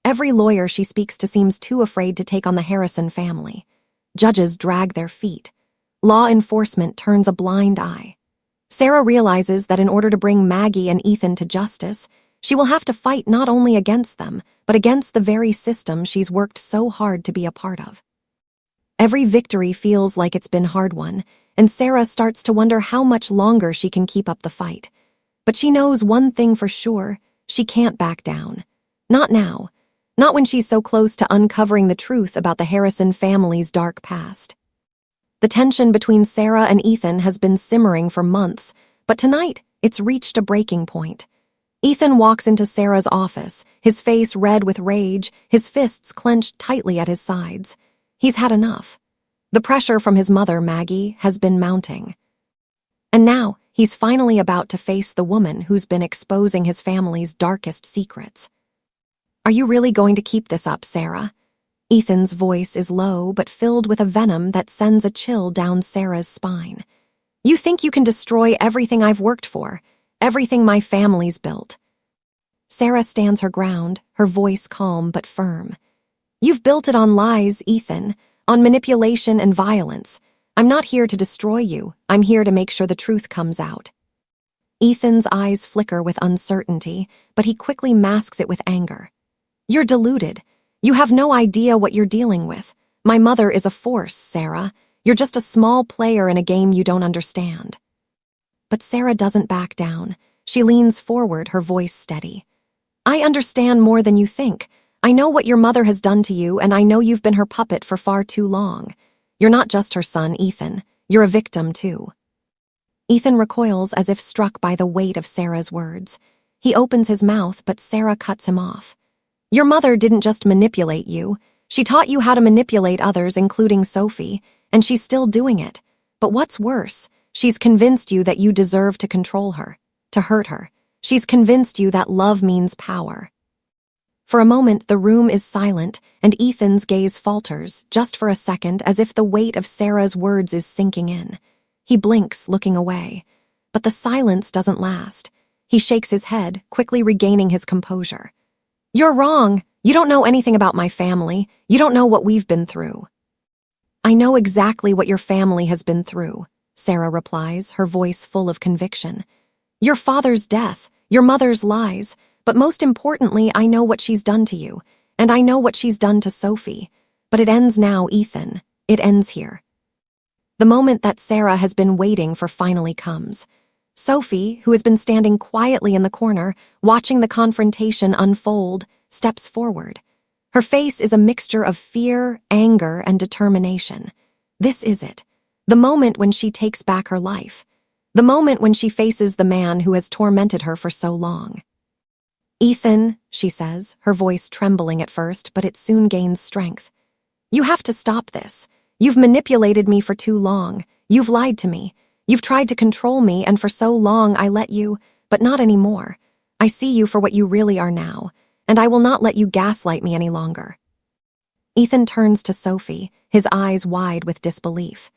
Every lawyer she speaks to seems too afraid to take on the Harrison family. Judges drag their feet. Law enforcement turns a blind eye. Sarah realizes that in order to bring Maggie and Ethan to justice, she will have to fight not only against them, but against the very system she's worked so hard to be a part of. Every victory feels like it's been hard-won, and Sarah starts to wonder how much longer she can keep up the fight. But she knows one thing for sure, she can't back down. Not now. Not when she's so close to uncovering the truth about the Harrison family's dark past. The tension between Sarah and Ethan has been simmering for months, but tonight it's reached a breaking point. Ethan walks into Sarah's office, his face red with rage, his fists clenched tightly at his sides. He's had enough. The pressure from his mother, Maggie, has been mounting. And now, he's finally about to face the woman who's been exposing his family's darkest secrets. Are you really going to keep this up, Sarah? Ethan's voice is low but filled with a venom that sends a chill down Sarah's spine. You think you can destroy everything I've worked for, everything my family's built. Sarah stands her ground, her voice calm but firm. You've built it on lies, Ethan, on manipulation and violence. I'm not here to destroy you. I'm here to make sure the truth comes out. Ethan's eyes flicker with uncertainty, but he quickly masks it with anger. You're deluded. You have no idea what you're dealing with. My mother is a force, Sarah. You're just a small player in a game you don't understand. But Sarah doesn't back down. She leans forward, her voice steady. I understand more than you think. I know what your mother has done to you, and I know you've been her puppet for far too long. You're not just her son, Ethan. You're a victim, too. Ethan recoils as if struck by the weight of Sarah's words. He opens his mouth, but Sarah cuts him off. Your mother didn't just manipulate you. She taught you how to manipulate others, including Sophie, and she's still doing it. But what's worse, she's convinced you that you deserve to control her, to hurt her. She's convinced you that love means power. For a moment, the room is silent, and Ethan's gaze falters, just for a second, as if the weight of Sarah's words is sinking in. He blinks, looking away. But the silence doesn't last. He shakes his head, quickly regaining his composure. You're wrong. You don't know anything about my family. You don't know what we've been through. I know exactly what your family has been through, Sarah replies, her voice full of conviction. Your father's death, your mother's lies, but most importantly, I know what she's done to you, and I know what she's done to Sophie. But it ends now, Ethan. It ends here. The moment that Sarah has been waiting for finally comes. Sophie, who has been standing quietly in the corner, watching the confrontation unfold, steps forward. Her face is a mixture of fear, anger, and determination. This is it. The moment when she takes back her life. The moment when she faces the man who has tormented her for so long. Ethan, she says, her voice trembling at first, but it soon gains strength. You have to stop this. You've manipulated me for too long. You've lied to me. You've tried to control me, and for so long I let you, but not anymore. I see you for what you really are now, and I will not let you gaslight me any longer." Ethan turns to Sophie, his eyes wide with disbelief.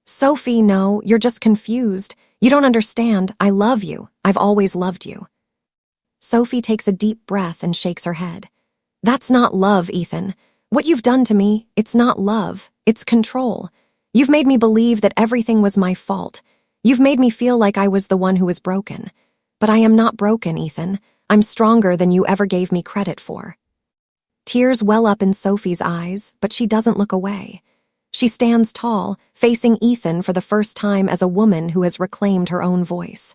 "Sophie, no, you're just confused. You don't understand. I love you. I've always loved you." Sophie takes a deep breath and shakes her head. "That's not love, Ethan. What you've done to me, it's not love. It's control. You've made me believe that everything was my fault. You've made me feel like I was the one who was broken. But I am not broken, Ethan. I'm stronger than you ever gave me credit for." Tears well up in Sophie's eyes, but she doesn't look away. She stands tall, facing Ethan for the first time as a woman who has reclaimed her own voice.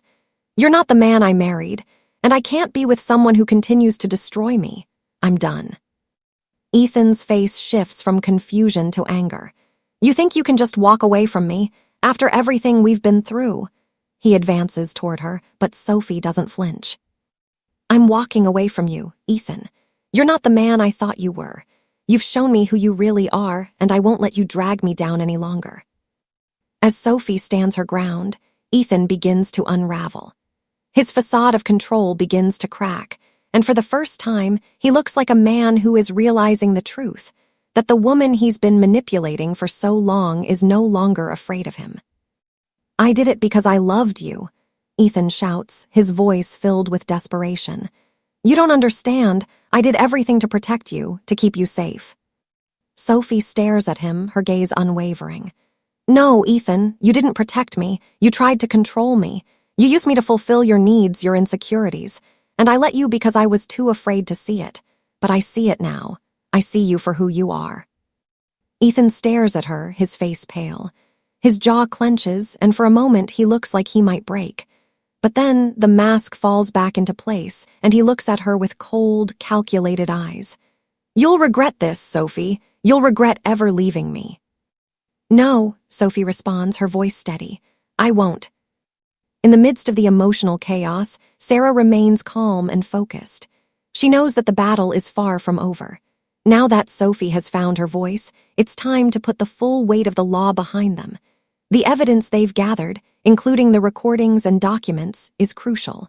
"You're not the man I married, and I can't be with someone who continues to destroy me. I'm done." Ethan's face shifts from confusion to anger. "You think you can just walk away from me, after everything we've been through?" He advances toward her, but Sophie doesn't flinch. "I'm walking away from you, Ethan. You're not the man I thought you were. You've shown me who you really are, and I won't let you drag me down any longer." As Sophie stands her ground, Ethan begins to unravel. His facade of control begins to crack, and for the first time, he looks like a man who is realizing the truth, that the woman he's been manipulating for so long is no longer afraid of him. "I did it because I loved you," Ethan shouts, his voice filled with desperation. "You don't understand. I did everything to protect you, to keep you safe." Sophie stares at him, her gaze unwavering. "No, Ethan, you didn't protect me. You tried to control me. You used me to fulfill your needs, your insecurities, and I let you because I was too afraid to see it. But I see it now. I see you for who you are." Ethan stares at her, his face pale. His jaw clenches, and for a moment he looks like he might break. But then the mask falls back into place, and he looks at her with cold, calculated eyes. "You'll regret this, Sophie. You'll regret ever leaving me." "No," Sophie responds, her voice steady. "I won't." In the midst of the emotional chaos, Sarah remains calm and focused. She knows that the battle is far from over. Now that Sophie has found her voice, it's time to put the full weight of the law behind them. The evidence they've gathered, including the recordings and documents, is crucial.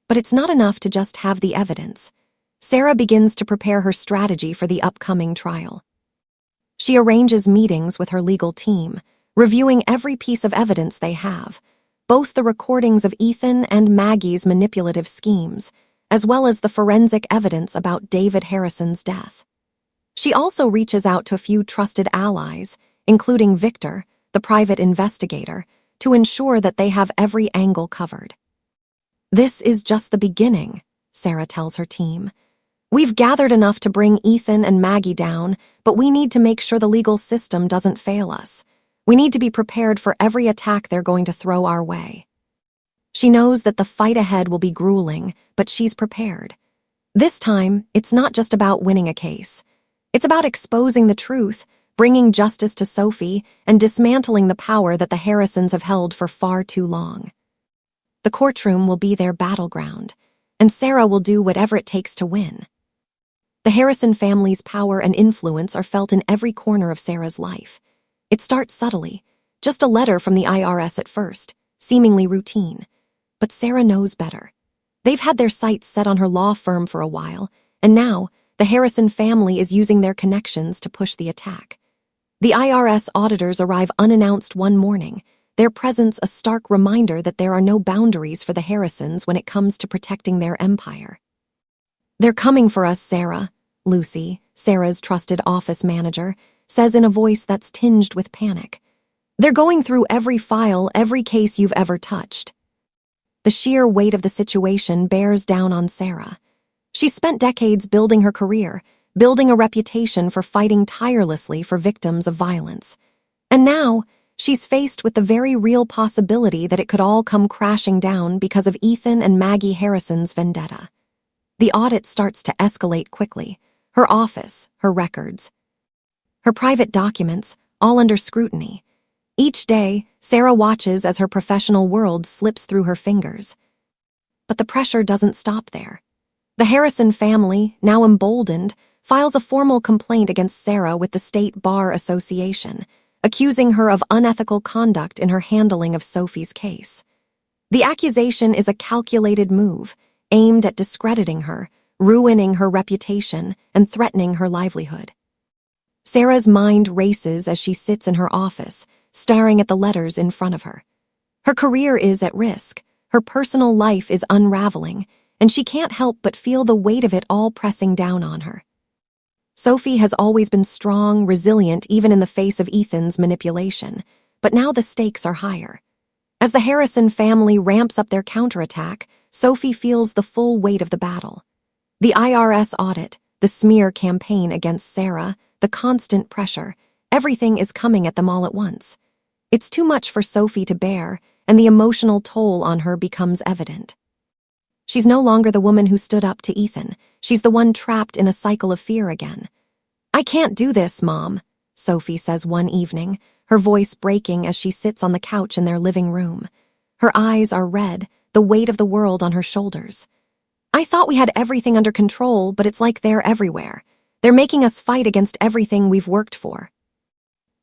But it's not enough to just have the evidence. Sarah begins to prepare her strategy for the upcoming trial. She arranges meetings with her legal team, reviewing every piece of evidence they have, both the recordings of Ethan and Maggie's manipulative schemes, as well as the forensic evidence about David Harrison's death. She also reaches out to a few trusted allies, including Victor, the private investigator, to ensure that they have every angle covered. "This is just the beginning," Sarah tells her team. "We've gathered enough to bring Ethan and Maggie down, but we need to make sure the legal system doesn't fail us. We need to be prepared for every attack they're going to throw our way." She knows that the fight ahead will be grueling, but she's prepared. This time, it's not just about winning a case. It's about exposing the truth, bringing justice to Sophie, and dismantling the power that the Harrisons have held for far too long. The courtroom will be their battleground, and Sarah will do whatever it takes to win. The Harrison family's power and influence are felt in every corner of Sarah's life. It starts subtly, just a letter from the IRS at first, seemingly routine. But Sarah knows better. They've had their sights set on her law firm for a while, and now the Harrison family is using their connections to push the attack. The IRS auditors arrive unannounced one morning, their presence a stark reminder that there are no boundaries for the Harrisons when it comes to protecting their empire. "They're coming for us, Sarah," Lucy, Sarah's trusted office manager, says in a voice that's tinged with panic. "They're going through every file, every case you've ever touched." The sheer weight of the situation bears down on Sarah. She's spent decades building her career, building a reputation for fighting tirelessly for victims of violence. And now, she's faced with the very real possibility that it could all come crashing down because of Ethan and Maggie Harrison's vendetta. The audit starts to escalate quickly. Her office, her records, her private documents, all under scrutiny. Each day, Sarah watches as her professional world slips through her fingers. But the pressure doesn't stop there. The Harrison family, now emboldened, files a formal complaint against Sarah with the State Bar Association, accusing her of unethical conduct in her handling of Sophie's case. The accusation is a calculated move, aimed at discrediting her, ruining her reputation, and threatening her livelihood. Sarah's mind races as she sits in her office, staring at the letters in front of her. Her career is at risk, her personal life is unraveling, and she can't help but feel the weight of it all pressing down on her. Sophie has always been strong, resilient, even in the face of Ethan's manipulation, but now the stakes are higher. As the Harrison family ramps up their counterattack, Sophie feels the full weight of the battle. The IRS audit, the smear campaign against Sarah, the constant pressure, everything is coming at them all at once. It's too much for Sophie to bear, and the emotional toll on her becomes evident. She's no longer the woman who stood up to Ethan. She's the one trapped in a cycle of fear again. "I can't do this, Mom," Sophie says one evening, her voice breaking as she sits on the couch in their living room. Her eyes are red, the weight of the world on her shoulders. "I thought we had everything under control, but it's like they're everywhere. They're making us fight against everything we've worked for."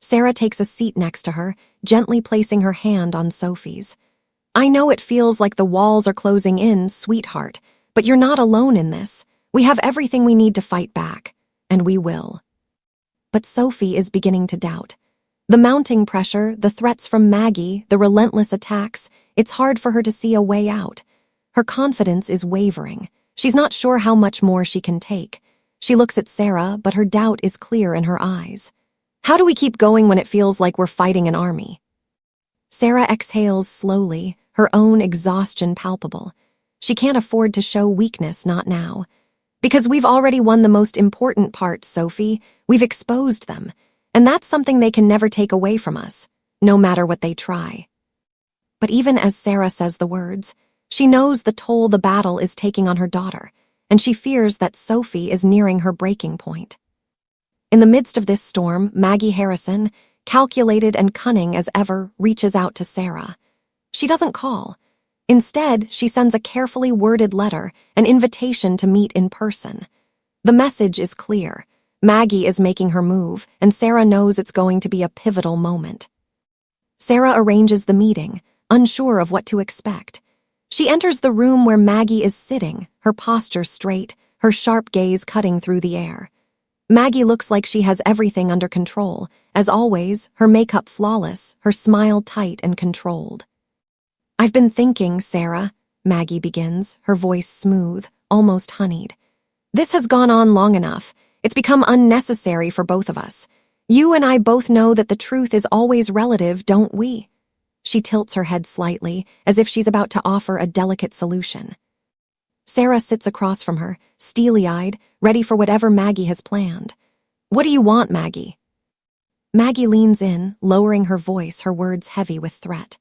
Sarah takes a seat next to her, gently placing her hand on Sophie's. "I know it feels like the walls are closing in, sweetheart, but you're not alone in this. We have everything we need to fight back, and we will." But Sophie is beginning to doubt. The mounting pressure, the threats from Maggie, the relentless attacks, it's hard for her to see a way out. Her confidence is wavering. She's not sure how much more she can take. She looks at Sarah, but her doubt is clear in her eyes. "How do we keep going when it feels like we're fighting an army?" Sarah exhales slowly, her own exhaustion palpable. She can't afford to show weakness, not now. "Because we've already won the most important part, Sophie. We've exposed them. And that's something they can never take away from us, no matter what they try." But even as Sarah says the words, she knows the toll the battle is taking on her daughter, and she fears that Sophie is nearing her breaking point. In the midst of this storm, Maggie Harrison, calculated and cunning as ever, reaches out to Sarah. She doesn't call. Instead, she sends a carefully worded letter, an invitation to meet in person. The message is clear. Maggie is making her move, and Sarah knows it's going to be a pivotal moment. Sarah arranges the meeting, unsure of what to expect. She enters the room where Maggie is sitting, her posture straight, her sharp gaze cutting through the air. Maggie looks like she has everything under control. As always, her makeup flawless, her smile tight and controlled. "I've been thinking, Sarah," Maggie begins, her voice smooth, almost honeyed. "This has gone on long enough. It's become unnecessary for both of us. You and I both know that the truth is always relative, don't we?" She tilts her head slightly, as if she's about to offer a delicate solution. Sarah sits across from her, steely-eyed, ready for whatever Maggie has planned. "What do you want, Maggie?" Maggie leans in, lowering her voice, her words heavy with threat.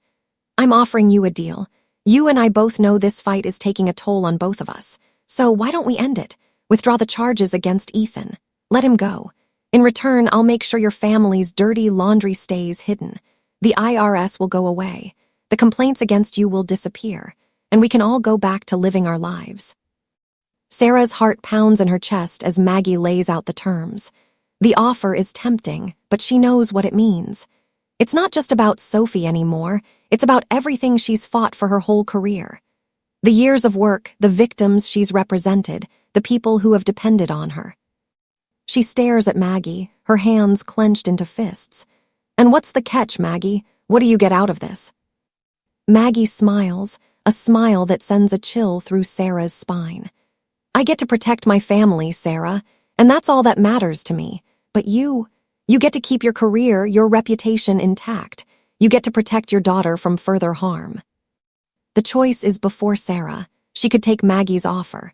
"I'm offering you a deal. You and I both know this fight is taking a toll on both of us. So why don't we end it? Withdraw the charges against Ethan. Let him go. In return, I'll make sure your family's dirty laundry stays hidden. The IRS will go away. The complaints against you will disappear, and we can all go back to living our lives." Sarah's heart pounds in her chest as Maggie lays out the terms. The offer is tempting, but she knows what it means. It's not just about Sophie anymore, it's about everything she's fought for her whole career. The years of work, the victims she's represented, the people who have depended on her. She stares at Maggie, her hands clenched into fists. "And what's the catch, Maggie? What do you get out of this?" Maggie smiles, a smile that sends a chill through Sarah's spine. "I get to protect my family, Sarah, and that's all that matters to me. But you get to keep your career, your reputation intact. You get to protect your daughter from further harm." The choice is before Sarah. She could take Maggie's offer.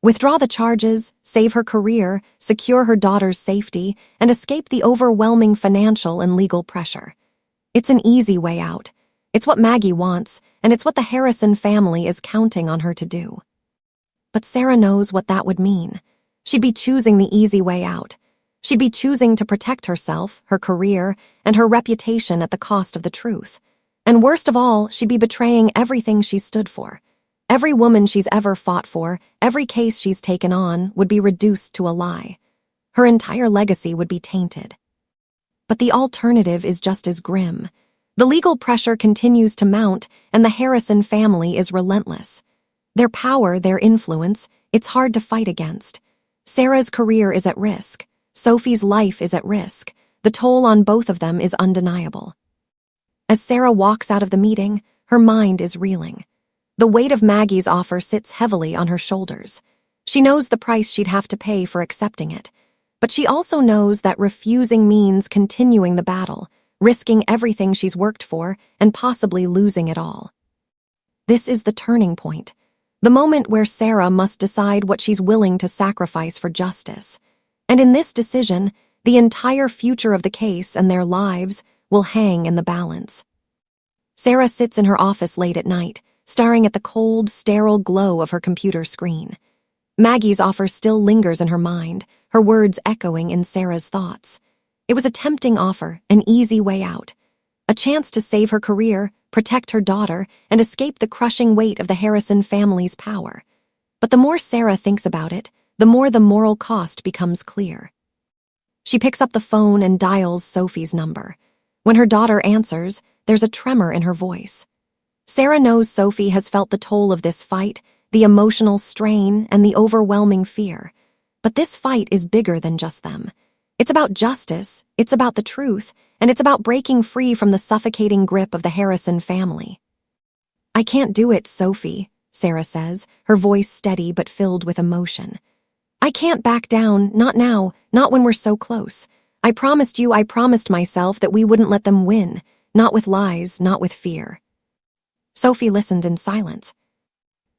Withdraw the charges, save her career, secure her daughter's safety, and escape the overwhelming financial and legal pressure. It's an easy way out. It's what Maggie wants, and it's what the Harrison family is counting on her to do. But Sarah knows what that would mean. She'd be choosing the easy way out. She'd be choosing to protect herself, her career, and her reputation at the cost of the truth. And worst of all, she'd be betraying everything she's stood for. Every woman she's ever fought for, every case she's taken on, would be reduced to a lie. Her entire legacy would be tainted. But the alternative is just as grim. The legal pressure continues to mount, and the Harrison family is relentless. Their power, their influence, it's hard to fight against. Sarah's career is at risk. Sophie's life is at risk. The toll on both of them is undeniable. As Sarah walks out of the meeting, her mind is reeling. The weight of Maggie's offer sits heavily on her shoulders. She knows the price she'd have to pay for accepting it, but she also knows that refusing means continuing the battle, risking everything she's worked for, and possibly losing it all. This is the turning point, the moment where Sarah must decide what she's willing to sacrifice for justice. And in this decision, the entire future of the case and their lives will hang in the balance. Sarah sits in her office late at night, staring at the cold, sterile glow of her computer screen. Maggie's offer still lingers in her mind, her words echoing in Sarah's thoughts. It was a tempting offer, an easy way out. A chance to save her career, protect her daughter, and escape the crushing weight of the Harrison family's power. But the more Sarah thinks about it, the more the moral cost becomes clear. She picks up the phone and dials Sophie's number. When her daughter answers, there's a tremor in her voice. Sarah knows Sophie has felt the toll of this fight, the emotional strain, and the overwhelming fear. But this fight is bigger than just them. It's about justice, it's about the truth, and it's about breaking free from the suffocating grip of the Harrison family. "I can't do it, Sophie," Sarah says, her voice steady but filled with emotion. "I can't back down, not now, not when we're so close. I promised myself that we wouldn't let them win, not with lies, not with fear." Sophie listened in silence,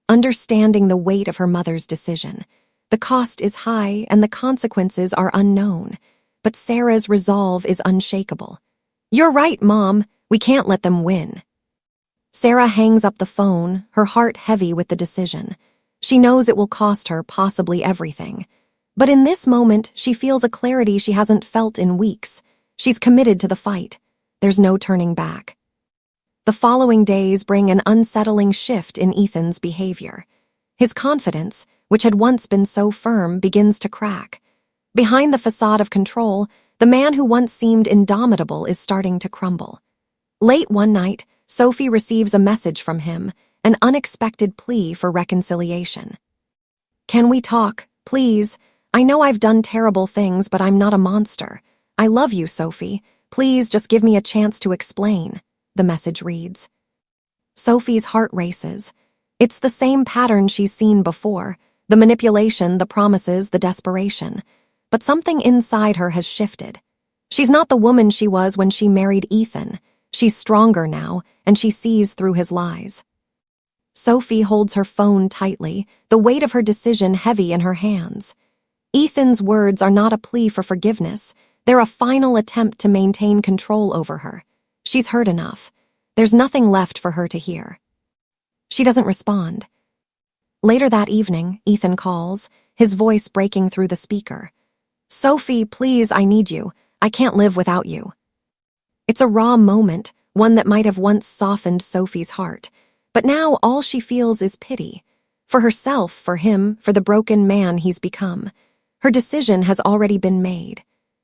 understanding the weight of her mother's decision. The cost is high and the consequences are unknown, but Sarah's resolve is unshakable. "You're right, Mom. We can't let them win." Sarah hangs up the phone, her heart heavy with the decision. She knows it will cost her possibly everything. But in this moment, she feels a clarity she hasn't felt in weeks. She's committed to the fight. There's no turning back. The following days bring an unsettling shift in Ethan's behavior. His confidence, which had once been so firm, begins to crack. Behind the facade of control, the man who once seemed indomitable is starting to crumble. Late one night, Sophie receives a message from him, an unexpected plea for reconciliation. "Can we talk, please? I know I've done terrible things, but I'm not a monster. I love you, Sophie. Please just give me a chance to explain," the message reads. Sophie's heart races. It's the same pattern she's seen before, the manipulation, the promises, the desperation. But something inside her has shifted. She's not the woman she was when she married Ethan. She's stronger now, and she sees through his lies. Sophie holds her phone tightly, the weight of her decision heavy in her hands. Ethan's words are not a plea for forgiveness. They're a final attempt to maintain control over her. She's heard enough. There's nothing left for her to hear. She doesn't respond. Later that evening, Ethan calls, his voice breaking through the speaker. "Sophie, please, I need you. I can't live without you." It's a raw moment, one that might have once softened Sophie's heart. But now all she feels is pity. For herself, for him, for the broken man he's become. Her decision has already been made.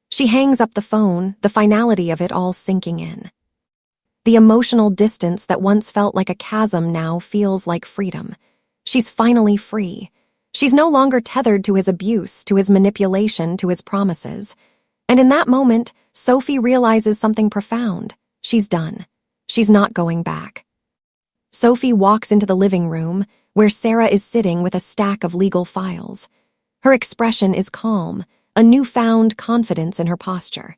She hangs up the phone, the finality of it all sinking in. The emotional distance that once felt like a chasm now feels like freedom. She's finally free. She's no longer tethered to his abuse, to his manipulation, to his promises. And in that moment, Sophie realizes something profound. She's done. She's not going back. Sophie walks into the living room, where Sarah is sitting with a stack of legal files. Her expression is calm, a newfound confidence in her posture.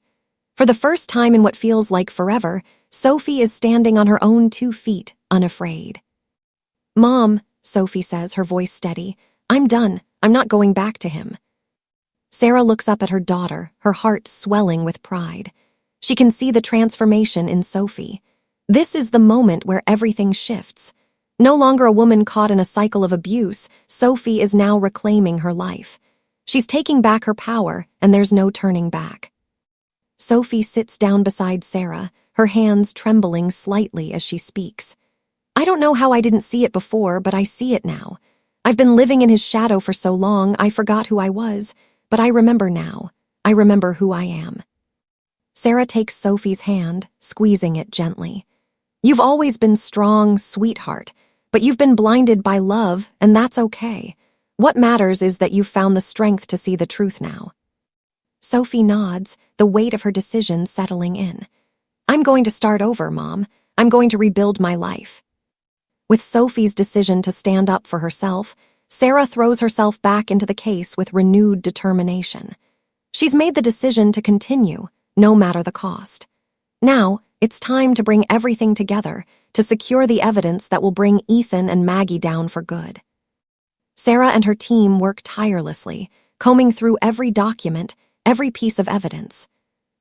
For the first time in what feels like forever, Sophie is standing on her own 2 feet, unafraid. "Mom," Sophie says, her voice steady, "I'm done. I'm not going back to him." Sarah looks up at her daughter, her heart swelling with pride. She can see the transformation in Sophie. This is the moment where everything shifts. No longer a woman caught in a cycle of abuse, Sophie is now reclaiming her life. She's taking back her power, and there's no turning back. Sophie sits down beside Sarah, her hands trembling slightly as she speaks. "I don't know how I didn't see it before, but I see it now. I've been living in his shadow for so long, I forgot who I was, but I remember now. I remember who I am." Sarah takes Sophie's hand, squeezing it gently. "You've always been strong, sweetheart, But you've been blinded by love, and that's okay. What matters is that you've found the strength to see the truth now. Sophie nods, the weight of her decision settling in. I'm going to start over, Mom. I'm going to rebuild my life. With Sophie's decision to stand up for herself, Sarah throws herself back into the case with renewed determination. She's made the decision to continue, no matter the cost. Now, it's time to bring everything together to secure the evidence that will bring Ethan and Maggie down for good. Sarah and her team work tirelessly, combing through every document, every piece of evidence.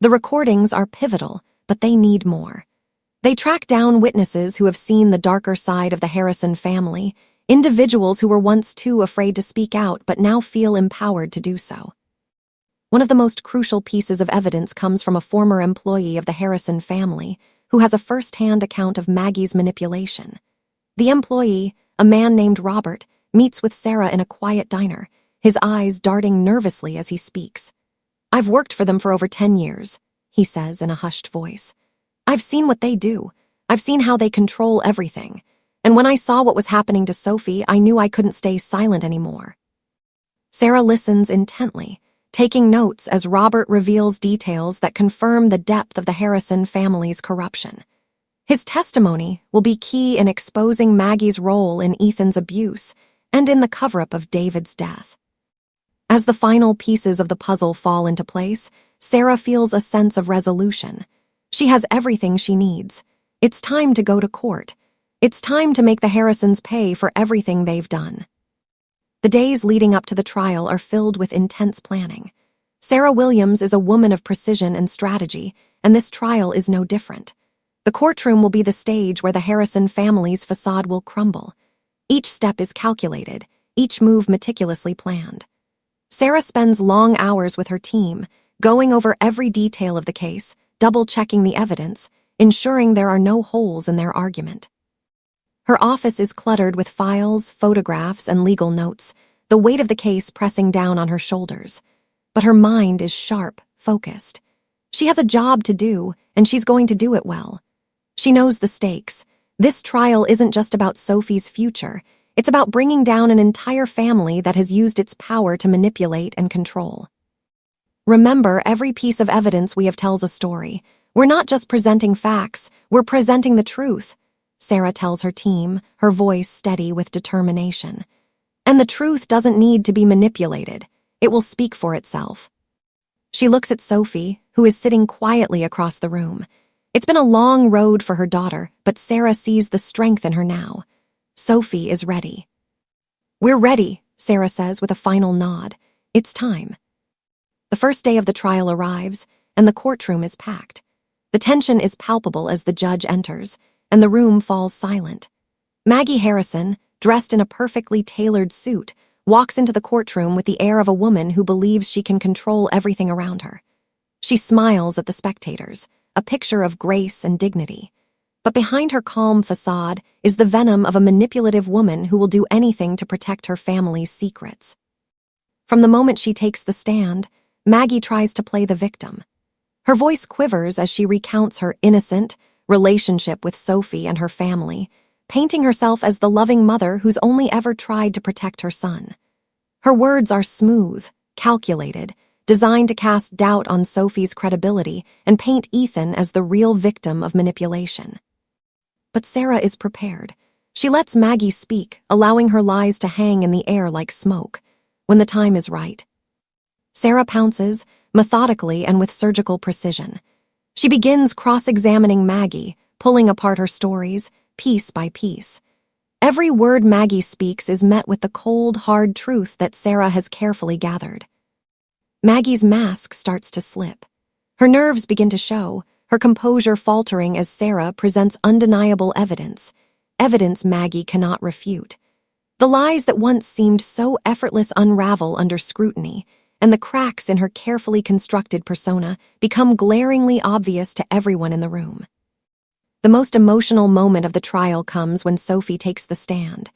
The recordings are pivotal, but they need more. They track down witnesses who have seen the darker side of the Harrison family, individuals who were once too afraid to speak out but now feel empowered to do so. One of the most crucial pieces of evidence comes from a former employee of the Harrison family who has a first-hand account of Maggie's manipulation. The employee, a man named Robert, meets with Sarah in a quiet diner, his eyes darting nervously as he speaks. I've worked for them for over 10 years, he says in a hushed voice. I've seen what they do. I've seen how they control everything. And when I saw what was happening to Sophie, I knew I couldn't stay silent anymore. Sarah listens intently, taking notes as Robert reveals details that confirm the depth of the Harrison family's corruption. His testimony will be key in exposing Maggie's role in Ethan's abuse and in the cover-up of David's death. As the final pieces of the puzzle fall into place, Sarah feels a sense of resolution. She has everything she needs. It's time to go to court. It's time to make the Harrisons pay for everything they've done. The days leading up to the trial are filled with intense planning. Sarah Williams is a woman of precision and strategy, and this trial is no different. The courtroom will be the stage where the Harrison family's facade will crumble. Each step is calculated, each move meticulously planned. Sarah spends long hours with her team, going over every detail of the case, double-checking the evidence, ensuring there are no holes in their argument. Her office is cluttered with files, photographs, and legal notes, the weight of the case pressing down on her shoulders. But her mind is sharp, focused. She has a job to do, and she's going to do it well. She knows the stakes. This trial isn't just about Sophie's future. It's about bringing down an entire family that has used its power to manipulate and control. Remember, every piece of evidence we have tells a story. We're not just presenting facts, we're presenting the truth, Sarah tells her team, her voice steady with determination. And the truth doesn't need to be manipulated. It will speak for itself. She looks at Sophie, who is sitting quietly across the room. It's been a long road for her daughter, but Sarah sees the strength in her now. Sophie is ready. We're ready, Sarah says with a final nod. It's time. The first day of the trial arrives, and the courtroom is packed. The tension is palpable as the judge enters, and the room falls silent. Maggie Harrison, dressed in a perfectly tailored suit, walks into the courtroom with the air of a woman who believes she can control everything around her. She smiles at the spectators, a picture of grace and dignity. But behind her calm facade is the venom of a manipulative woman who will do anything to protect her family's secrets. From the moment she takes the stand, Maggie tries to play the victim. Her voice quivers as she recounts her innocent relationship with Sophie and her family, painting herself as the loving mother who's only ever tried to protect her son. Her words are smooth, calculated, designed to cast doubt on Sophie's credibility and paint Ethan as the real victim of manipulation. But Sarah is prepared. She lets Maggie speak, allowing her lies to hang in the air like smoke. When the time is right, Sarah pounces, methodically and with surgical precision. She begins cross-examining Maggie, pulling apart her stories, piece by piece. Every word Maggie speaks is met with the cold, hard truth that Sarah has carefully gathered. Maggie's mask starts to slip. Her nerves begin to show, her composure faltering as Sarah presents undeniable evidence Maggie cannot refute. The lies that once seemed so effortless unravel under scrutiny, and the cracks in her carefully constructed persona become glaringly obvious to everyone in the room. The most emotional moment of the trial comes when Sophie takes the stand.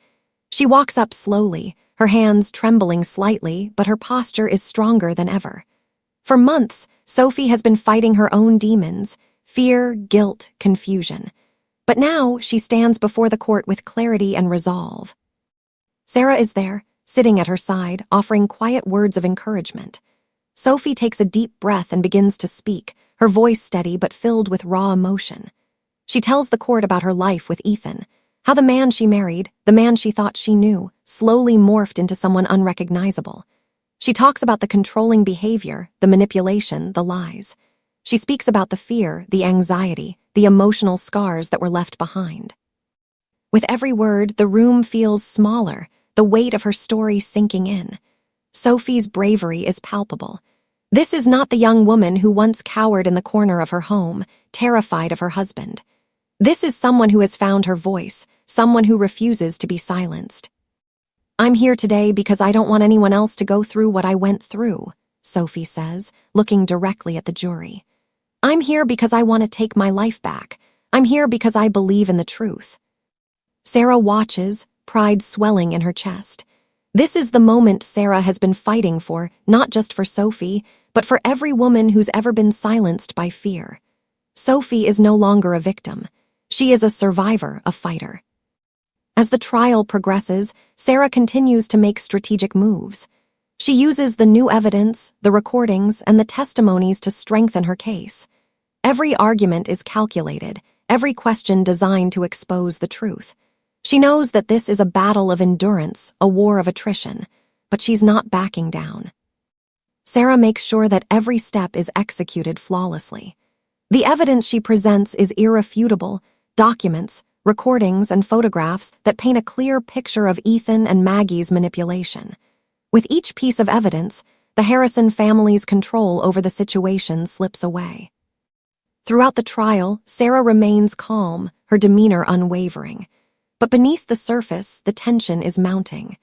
She walks up slowly, her hands trembling slightly, but her posture is stronger than ever. For months, Sophie has been fighting her own demons, fear, guilt, confusion. But now she stands before the court with clarity and resolve. Sarah is there, sitting at her side, offering quiet words of encouragement. Sophie takes a deep breath and begins to speak, her voice steady but filled with raw emotion. She tells the court about her life with Ethan, how the man she married, the man she thought she knew, slowly morphed into someone unrecognizable. She talks about the controlling behavior, the manipulation, the lies. She speaks about the fear, the anxiety, the emotional scars that were left behind. With every word, the room feels smaller, the weight of her story sinking in. Sophie's bravery is palpable. This is not the young woman who once cowered in the corner of her home, terrified of her husband. This is someone who has found her voice, someone who refuses to be silenced. "I'm here today because I don't want anyone else to go through what I went through," Sophie says, looking directly at the jury. "I'm here because I want to take my life back. I'm here because I believe in the truth." Sarah watches, pride swelling in her chest. This is the moment Sarah has been fighting for, not just for Sophie, but for every woman who's ever been silenced by fear. Sophie is no longer a victim. She is a survivor, a fighter. As the trial progresses, Sarah continues to make strategic moves. She uses the new evidence, the recordings, and the testimonies to strengthen her case. Every argument is calculated, every question designed to expose the truth. She knows that this is a battle of endurance, a war of attrition, but she's not backing down. Sarah makes sure that every step is executed flawlessly. The evidence she presents is irrefutable: documents, recordings, and photographs that paint a clear picture of Ethan and Maggie's manipulation. With each piece of evidence, the Harrison family's control over the situation slips away. Throughout the trial, Sarah remains calm, her demeanor unwavering. But beneath the surface, the tension is mounting.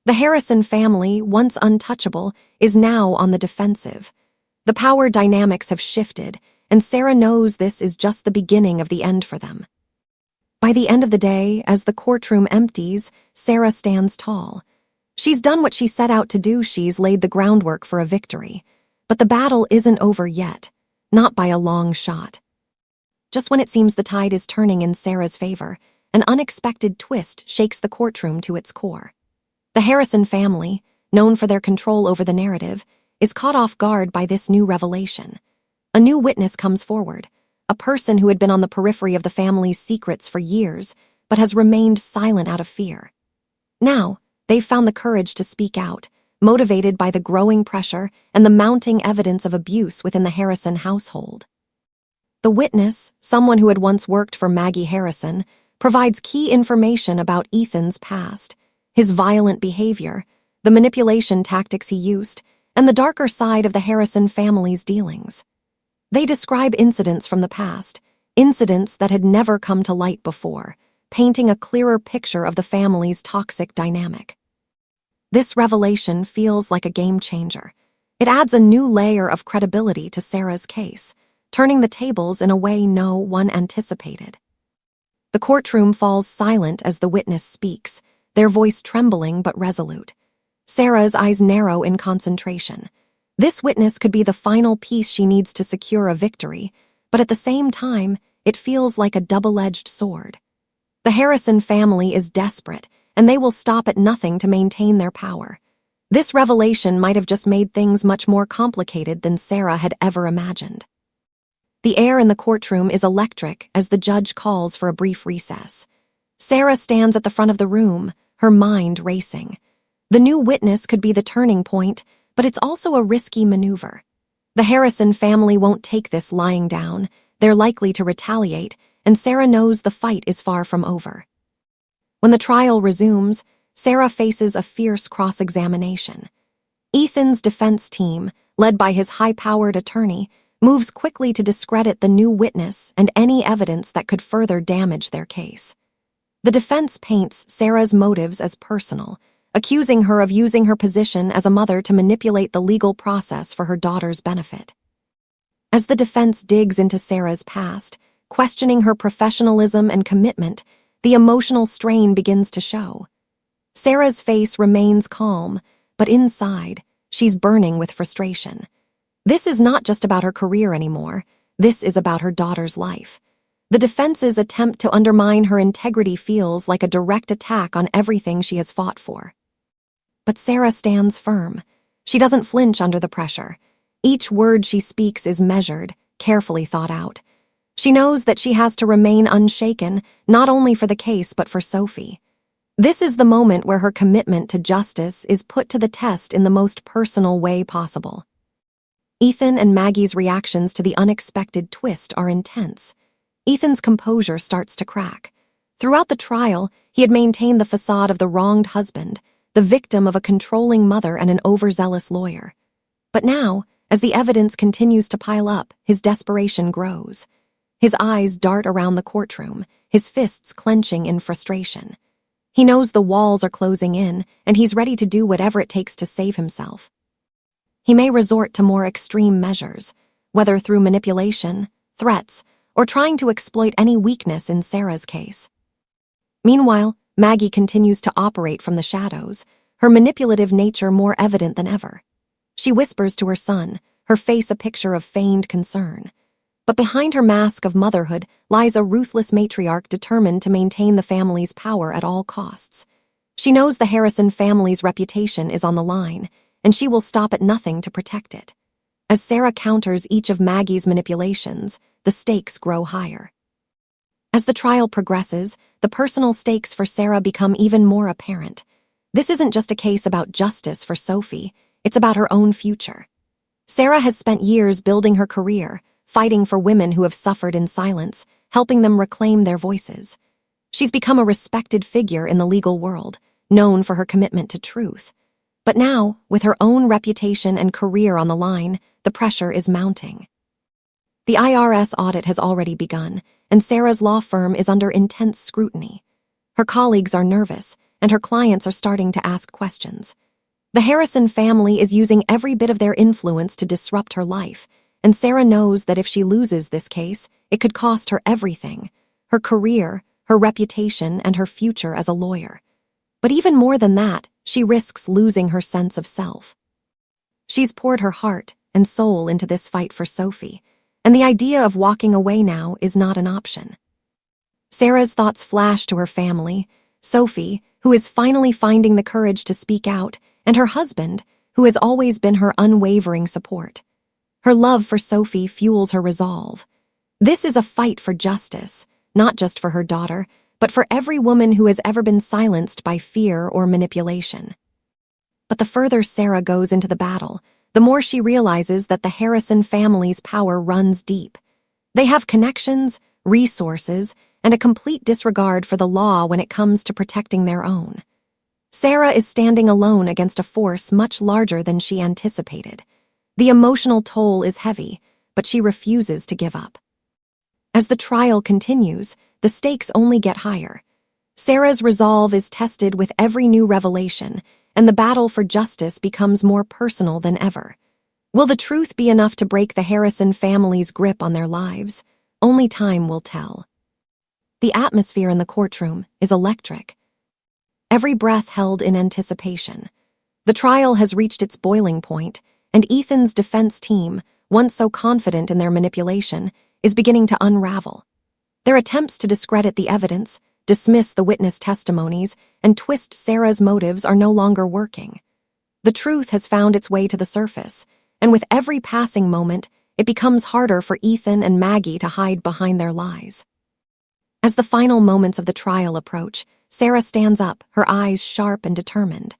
The Harrison family, once untouchable, is now on the defensive. The power dynamics have shifted, and Sarah knows this is just the beginning of the end for them. By the end of the day, as the courtroom empties, Sarah stands tall. She's done what she set out to do. She's laid the groundwork for a victory. But the battle isn't over yet, not by a long shot. Just when it seems the tide is turning in Sarah's favor, an unexpected twist shakes the courtroom to its core. The Harrison family, known for their control over the narrative, is caught off guard by this new revelation. A new witness comes forward, a person who had been on the periphery of the family's secrets for years, but has remained silent out of fear. Now, they've found the courage to speak out, motivated by the growing pressure and the mounting evidence of abuse within the Harrison household. The witness, someone who had once worked for Maggie Harrison, provides key information about Ethan's past, his violent behavior, the manipulation tactics he used, and the darker side of the Harrison family's dealings. They describe incidents from the past, incidents that had never come to light before, painting a clearer picture of the family's toxic dynamic. This revelation feels like a game changer. It adds a new layer of credibility to Sarah's case, turning the tables in a way no one anticipated. The courtroom falls silent as the witness speaks, their voice trembling but resolute. Sarah's eyes narrow in concentration. This witness could be the final piece she needs to secure a victory, but at the same time, it feels like a double-edged sword. The Harrison family is desperate, and they will stop at nothing to maintain their power. This revelation might have just made things much more complicated than Sarah had ever imagined. The air in the courtroom is electric as the judge calls for a brief recess. Sarah stands at the front of the room, her mind racing. The new witness could be the turning point, but it's also a risky maneuver. The Harrison family won't take this lying down. They're likely to retaliate, and Sarah knows the fight is far from over. When the trial resumes, Sarah faces a fierce cross-examination. Ethan's defense team, led by his high-powered attorney, moves quickly to discredit the new witness and any evidence that could further damage their case. The defense paints Sarah's motives as personal, accusing her of using her position as a mother to manipulate the legal process for her daughter's benefit. As the defense digs into Sarah's past, questioning her professionalism and commitment, the emotional strain begins to show. Sarah's face remains calm, but inside, she's burning with frustration. This is not just about her career anymore. This is about her daughter's life. The defense's attempt to undermine her integrity feels like a direct attack on everything she has fought for. But Sarah stands firm. She doesn't flinch under the pressure. Each word she speaks is measured, carefully thought out. She knows that she has to remain unshaken, not only for the case but for Sophie. This is the moment where her commitment to justice is put to the test in the most personal way possible. Ethan and Maggie's reactions to the unexpected twist are intense. Ethan's composure starts to crack. Throughout the trial, he had maintained the facade of the wronged husband, the victim of a controlling mother and an overzealous lawyer. But now, as the evidence continues to pile up, his desperation grows. His eyes dart around the courtroom, his fists clenching in frustration. He knows the walls are closing in, and he's ready to do whatever it takes to save himself. He may resort to more extreme measures, whether through manipulation, threats, or trying to exploit any weakness in Sarah's case. Meanwhile, Maggie continues to operate from the shadows, her manipulative nature more evident than ever. She whispers to her son, her face a picture of feigned concern. But behind her mask of motherhood lies a ruthless matriarch determined to maintain the family's power at all costs. She knows the Harrison family's reputation is on the line, and she will stop at nothing to protect it. As Sarah counters each of Maggie's manipulations, the stakes grow higher. As the trial progresses, the personal stakes for Sarah become even more apparent. This isn't just a case about justice for Sophie, it's about her own future. Sarah has spent years building her career, fighting for women who have suffered in silence, helping them reclaim their voices. She's become a respected figure in the legal world, known for her commitment to truth. But now, with her own reputation and career on the line, the pressure is mounting. The IRS audit has already begun, and Sarah's law firm is under intense scrutiny. Her colleagues are nervous, and her clients are starting to ask questions. The Harrison family is using every bit of their influence to disrupt her life, and Sarah knows that if she loses this case, it could cost her everything: her career, her reputation, and her future as a lawyer. But even more than that, she risks losing her sense of self. She's poured her heart and soul into this fight for Sophie, and the idea of walking away now is not an option. Sarah's thoughts flash to her family, Sophie, who is finally finding the courage to speak out, and her husband, who has always been her unwavering support. Her love for Sophie fuels her resolve. This is a fight for justice, not just for her daughter, but for every woman who has ever been silenced by fear or manipulation. But the further Sarah goes into the battle, the more she realizes that the Harrison family's power runs deep. They have connections, resources, and a complete disregard for the law when it comes to protecting their own. Sarah is standing alone against a force much larger than she anticipated. The emotional toll is heavy, but she refuses to give up. As the trial continues, the stakes only get higher. Sarah's resolve is tested with every new revelation, and the battle for justice becomes more personal than ever. Will the truth be enough to break the Harrison family's grip on their lives? Only time will tell. The atmosphere in the courtroom is electric. Every breath held in anticipation. The trial has reached its boiling point, and Ethan's defense team, once so confident in their manipulation, is beginning to unravel. Their attempts to discredit the evidence, dismiss the witness testimonies, and twist Sarah's motives are no longer working. The truth has found its way to the surface, and with every passing moment, it becomes harder for Ethan and Maggie to hide behind their lies. As the final moments of the trial approach, Sarah stands up, her eyes sharp and determined.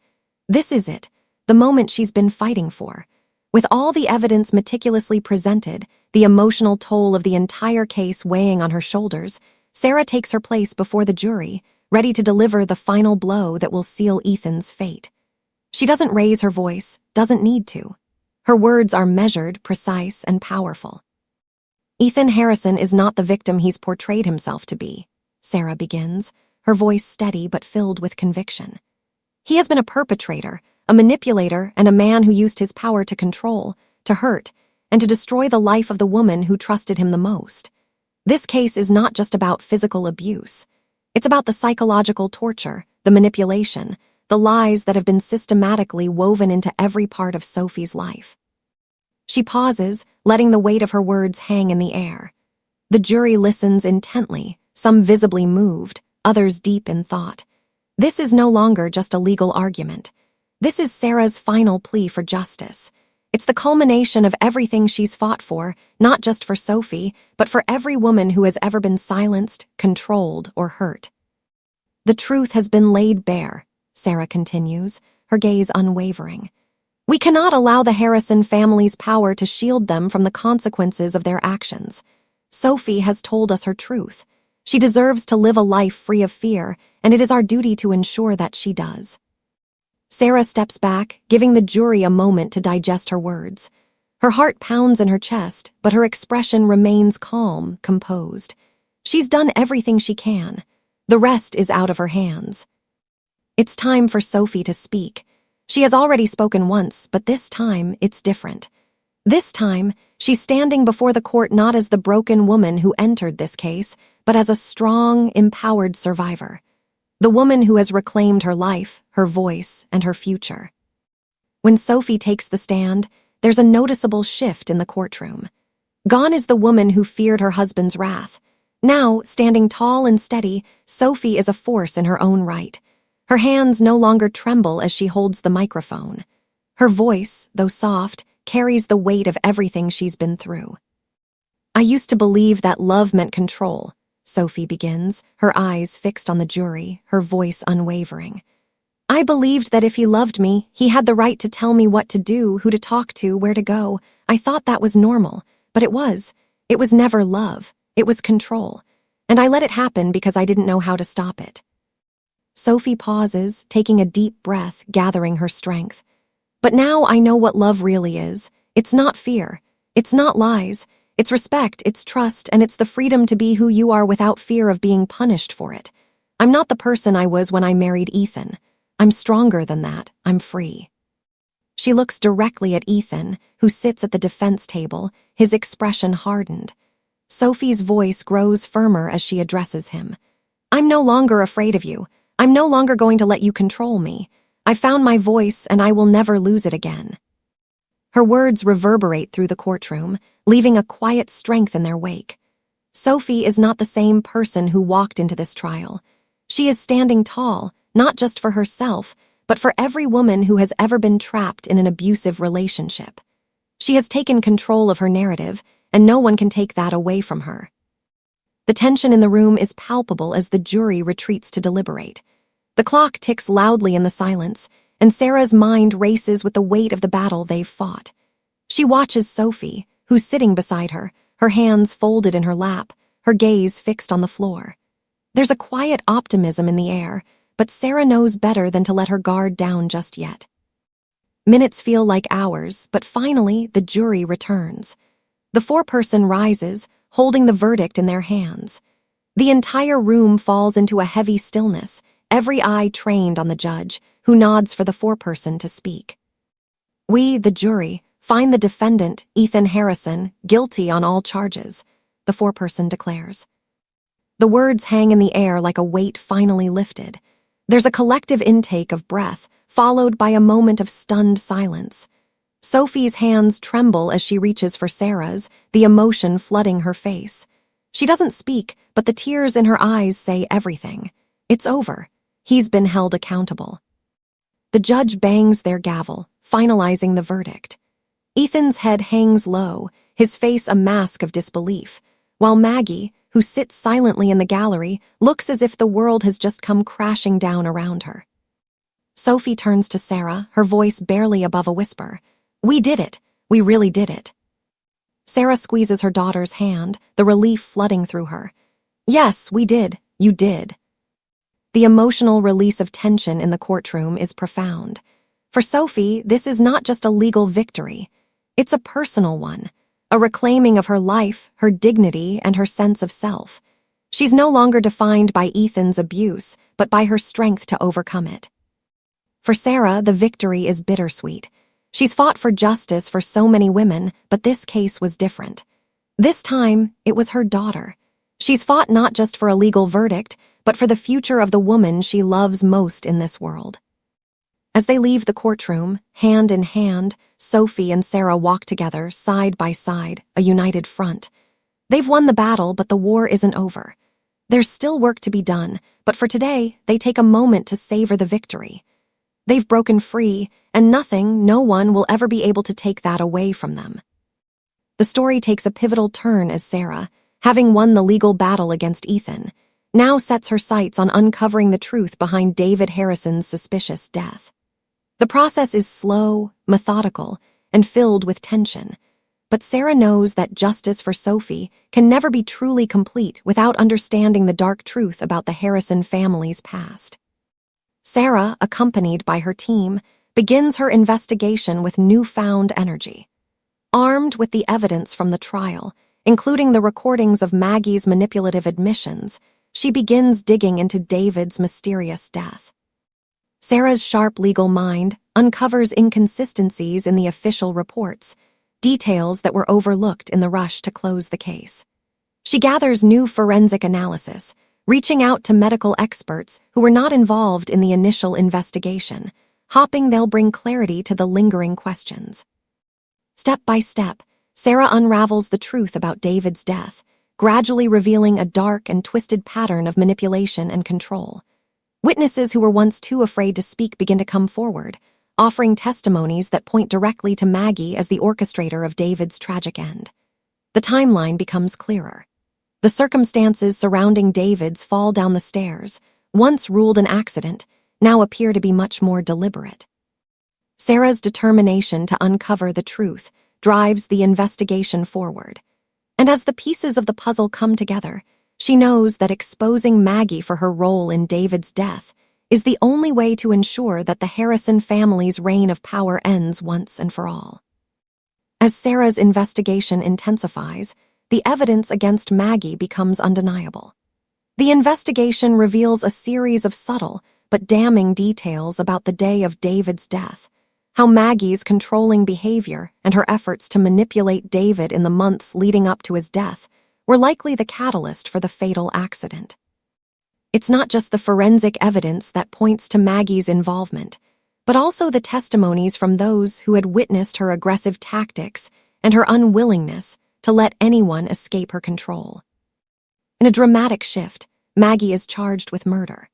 This is it, the moment she's been fighting for. With all the evidence meticulously presented, the emotional toll of the entire case weighing on her shoulders, Sarah takes her place before the jury, ready to deliver the final blow that will seal Ethan's fate. She doesn't raise her voice, doesn't need to. Her words are measured, precise, and powerful. Ethan Harrison is not the victim he's portrayed himself to be, Sarah begins, her voice steady but filled with conviction. He has been a perpetrator, a manipulator, and a man who used his power to control, to hurt, and to destroy the life of the woman who trusted him the most. This case is not just about physical abuse. It's about the psychological torture, the manipulation, the lies that have been systematically woven into every part of Sophie's life. She pauses, letting the weight of her words hang in the air. The jury listens intently, some visibly moved, others deep in thought. This is no longer just a legal argument. This is Sarah's final plea for justice. It's the culmination of everything she's fought for, not just for Sophie, but for every woman who has ever been silenced, controlled, or hurt. The truth has been laid bare, Sarah continues, her gaze unwavering. We cannot allow the Harrison family's power to shield them from the consequences of their actions. Sophie has told us her truth. She deserves to live a life free of fear, and it is our duty to ensure that she does. Sarah steps back, giving the jury a moment to digest her words. Her heart pounds in her chest, but her expression remains calm, composed. She's done everything she can. The rest is out of her hands. It's time for Sophie to speak. She has already spoken once, but this time it's different. This time, she's standing before the court not as the broken woman who entered this case, but as a strong, empowered survivor. The woman who has reclaimed her life, her voice, and her future. When Sophie takes the stand, there's a noticeable shift in the courtroom. Gone is the woman who feared her husband's wrath. Now, standing tall and steady, Sophie is a force in her own right. Her hands no longer tremble as she holds the microphone. Her voice, though soft, carries the weight of everything she's been through. I used to believe that love meant control, Sophie begins, her eyes fixed on the jury, her voice unwavering. I believed that if he loved me, he had the right to tell me what to do, who to talk to, where to go. I thought that was normal, but it was. It was never love. It was control. And I let it happen because I didn't know how to stop it. Sophie pauses, taking a deep breath, gathering her strength. But now I know what love really is. It's not fear. It's not lies. It's respect, it's trust, and it's the freedom to be who you are without fear of being punished for it. I'm not the person I was when I married Ethan. I'm stronger than that. I'm free. She looks directly at Ethan, who sits at the defense table, his expression hardened. Sophie's voice grows firmer as she addresses him. I'm no longer afraid of you. I'm no longer going to let you control me. I found my voice, and I will never lose it again. Her words reverberate through the courtroom, leaving a quiet strength in their wake. Sophie is not the same person who walked into this trial. She is standing tall, not just for herself, but for every woman who has ever been trapped in an abusive relationship. She has taken control of her narrative, and no one can take that away from her. The tension in the room is palpable as the jury retreats to deliberate. The clock ticks loudly in the silence, and Sarah's mind races with the weight of the battle they've fought. She watches Sophie, who's sitting beside her, her hands folded in her lap, her gaze fixed on the floor. There's a quiet optimism in the air, but Sarah knows better than to let her guard down just yet. Minutes feel like hours, but finally the jury returns. The foreperson rises, holding the verdict in their hands. The entire room falls into a heavy stillness, every eye trained on the judge, who nods for the foreperson to speak. We, the jury, find the defendant, Ethan Harrison, guilty on all charges, the foreperson declares. The words hang in the air like a weight finally lifted. There's a collective intake of breath, followed by a moment of stunned silence. Sophie's hands tremble as she reaches for Sarah's, the emotion flooding her face. She doesn't speak, but the tears in her eyes say everything. It's over. He's been held accountable. The judge bangs their gavel, finalizing the verdict. Ethan's head hangs low, his face a mask of disbelief, while Maggie, who sits silently in the gallery, looks as if the world has just come crashing down around her. Sophie turns to Sarah, her voice barely above a whisper. We did it. We really did it. Sarah squeezes her daughter's hand, the relief flooding through her. Yes, we did. You did. The emotional release of tension in the courtroom is profound. For Sophie, this is not just a legal victory. It's a personal one, a reclaiming of her life, her dignity, and her sense of self. She's no longer defined by Ethan's abuse, but by her strength to overcome it. For Sarah, the victory is bittersweet. She's fought for justice for so many women, but this case was different. This time, it was her daughter. She's fought not just for a legal verdict, but for the future of the woman she loves most in this world. As they leave the courtroom, hand in hand, Sophie and Sarah walk together, side by side, a united front. They've won the battle, but the war isn't over. There's still work to be done, but for today, they take a moment to savor the victory. They've broken free, and no one will ever be able to take that away from them. The story takes a pivotal turn as Sarah, having won the legal battle against Ethan, now sets her sights on uncovering the truth behind David Harrison's suspicious death. The process is slow, methodical, and filled with tension, but Sarah knows that justice for Sophie can never be truly complete without understanding the dark truth about the Harrison family's past. Sarah, accompanied by her team, begins her investigation with newfound energy. Armed with the evidence from the trial, including the recordings of Maggie's manipulative admissions, she begins digging into David's mysterious death. Sarah's sharp legal mind uncovers inconsistencies in the official reports, details that were overlooked in the rush to close the case. She gathers new forensic analysis, reaching out to medical experts who were not involved in the initial investigation, hoping they'll bring clarity to the lingering questions. Step by step, Sarah unravels the truth about David's death, gradually revealing a dark and twisted pattern of manipulation and control. Witnesses who were once too afraid to speak begin to come forward, offering testimonies that point directly to Maggie as the orchestrator of David's tragic end. The timeline becomes clearer. The circumstances surrounding David's fall down the stairs, once ruled an accident, now appear to be much more deliberate. Sarah's determination to uncover the truth drives the investigation forward. And as the pieces of the puzzle come together, she knows that exposing Maggie for her role in David's death is the only way to ensure that the Harrison family's reign of power ends once and for all. As Sarah's investigation intensifies, the evidence against Maggie becomes undeniable. The investigation reveals a series of subtle but damning details about the day of David's death, how Maggie's controlling behavior and her efforts to manipulate David in the months leading up to his death were likely the catalyst for the fatal accident. It's not just the forensic evidence that points to Maggie's involvement, but also the testimonies from those who had witnessed her aggressive tactics and her unwillingness to let anyone escape her control. In a dramatic shift, Maggie is charged with murder.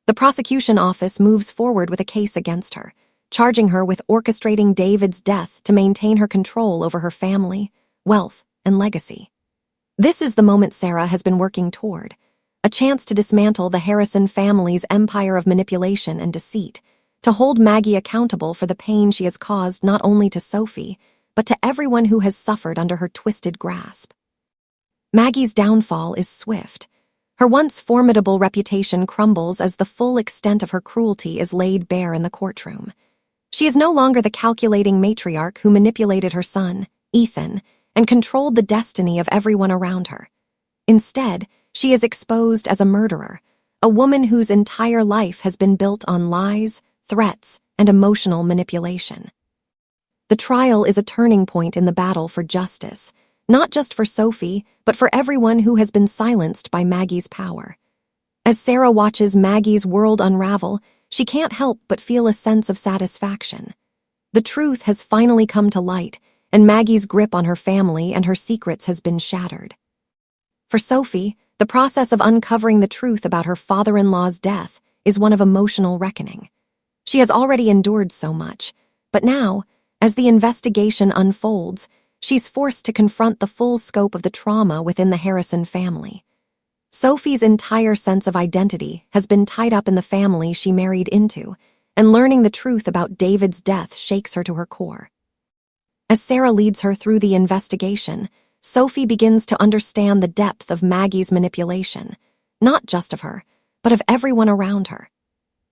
The prosecution office moves forward with a case against her, charging her with orchestrating David's death to maintain her control over her family, wealth, and legacy. This is the moment Sarah has been working toward, a chance to dismantle the Harrison family's empire of manipulation and deceit, to hold Maggie accountable for the pain she has caused not only to Sophie, but to everyone who has suffered under her twisted grasp. Maggie's downfall is swift. Her once formidable reputation crumbles as the full extent of her cruelty is laid bare in the courtroom. She is no longer the calculating matriarch who manipulated her son, Ethan, and controlled the destiny of everyone around her. Instead, she is exposed as a murderer, a woman whose entire life has been built on lies, threats, and emotional manipulation. The trial is a turning point in the battle for justice, not just for Sophie, but for everyone who has been silenced by Maggie's power. As Sarah watches Maggie's world unravel, she can't help but feel a sense of satisfaction. The truth has finally come to light, and Maggie's grip on her family and her secrets has been shattered. For Sophie, the process of uncovering the truth about her father-in-law's death is one of emotional reckoning. She has already endured so much, but now, as the investigation unfolds, she's forced to confront the full scope of the trauma within the Harrison family. Sophie's entire sense of identity has been tied up in the family she married into, and learning the truth about David's death shakes her to her core. As Sarah leads her through the investigation, Sophie begins to understand the depth of Maggie's manipulation, not just of her, but of everyone around her.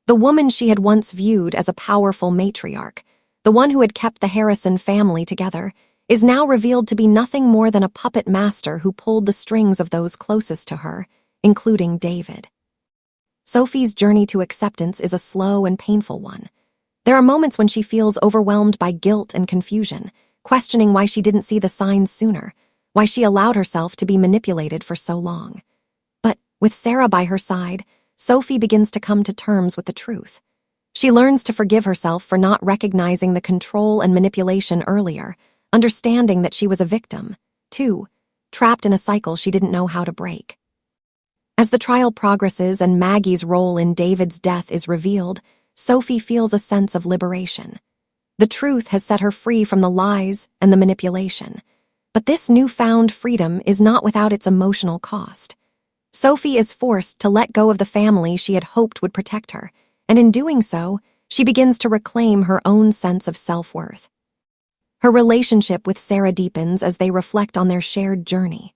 The woman she had once viewed as a powerful matriarch, the one who had kept the Harrison family together, is now revealed to be nothing more than a puppet master who pulled the strings of those closest to her, including David. Sophie's journey to acceptance is a slow and painful one. There are moments when she feels overwhelmed by guilt and confusion, questioning why she didn't see the signs sooner, why she allowed herself to be manipulated for so long. But with Sarah by her side, Sophie begins to come to terms with the truth. She learns to forgive herself for not recognizing the control and manipulation earlier, understanding that she was a victim, too, trapped in a cycle she didn't know how to break. As the trial progresses and Maggie's role in David's death is revealed, Sophie feels a sense of liberation. The truth has set her free from the lies and the manipulation. But this newfound freedom is not without its emotional cost. Sophie is forced to let go of the family she had hoped would protect her, and in doing so, she begins to reclaim her own sense of self-worth. Her relationship with Sarah deepens as they reflect on their shared journey.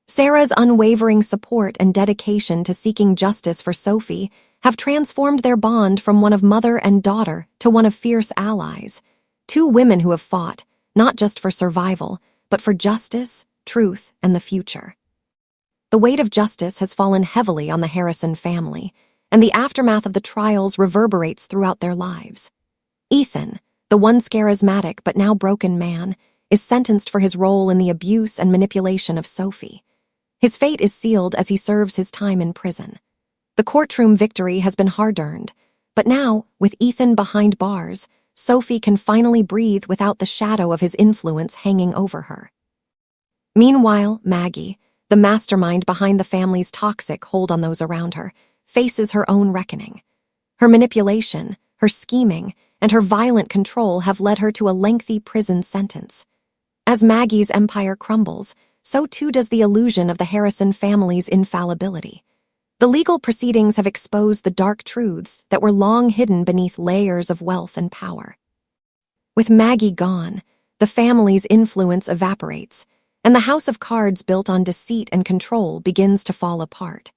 Sarah's unwavering support and dedication to seeking justice for Sophie have transformed their bond from one of mother and daughter to one of fierce allies. Two women who have fought, not just for survival, but for justice, truth, and the future. The weight of justice has fallen heavily on the Harrison family, and the aftermath of the trials reverberates throughout their lives. Ethan, the once charismatic but now broken man, is sentenced for his role in the abuse and manipulation of Sophie. His fate is sealed as he serves his time in prison. The courtroom victory has been hard-earned, but now, with Ethan behind bars, Sophie can finally breathe without the shadow of his influence hanging over her. Meanwhile, Maggie, the mastermind behind the family's toxic hold on those around her, faces her own reckoning. Her manipulation, her scheming, and her violent control have led her to a lengthy prison sentence. As Maggie's empire crumbles, so too does the illusion of the Harrison family's infallibility. The legal proceedings have exposed the dark truths that were long hidden beneath layers of wealth and power. With Maggie gone, the family's influence evaporates, and the house of cards built on deceit and control begins to fall apart.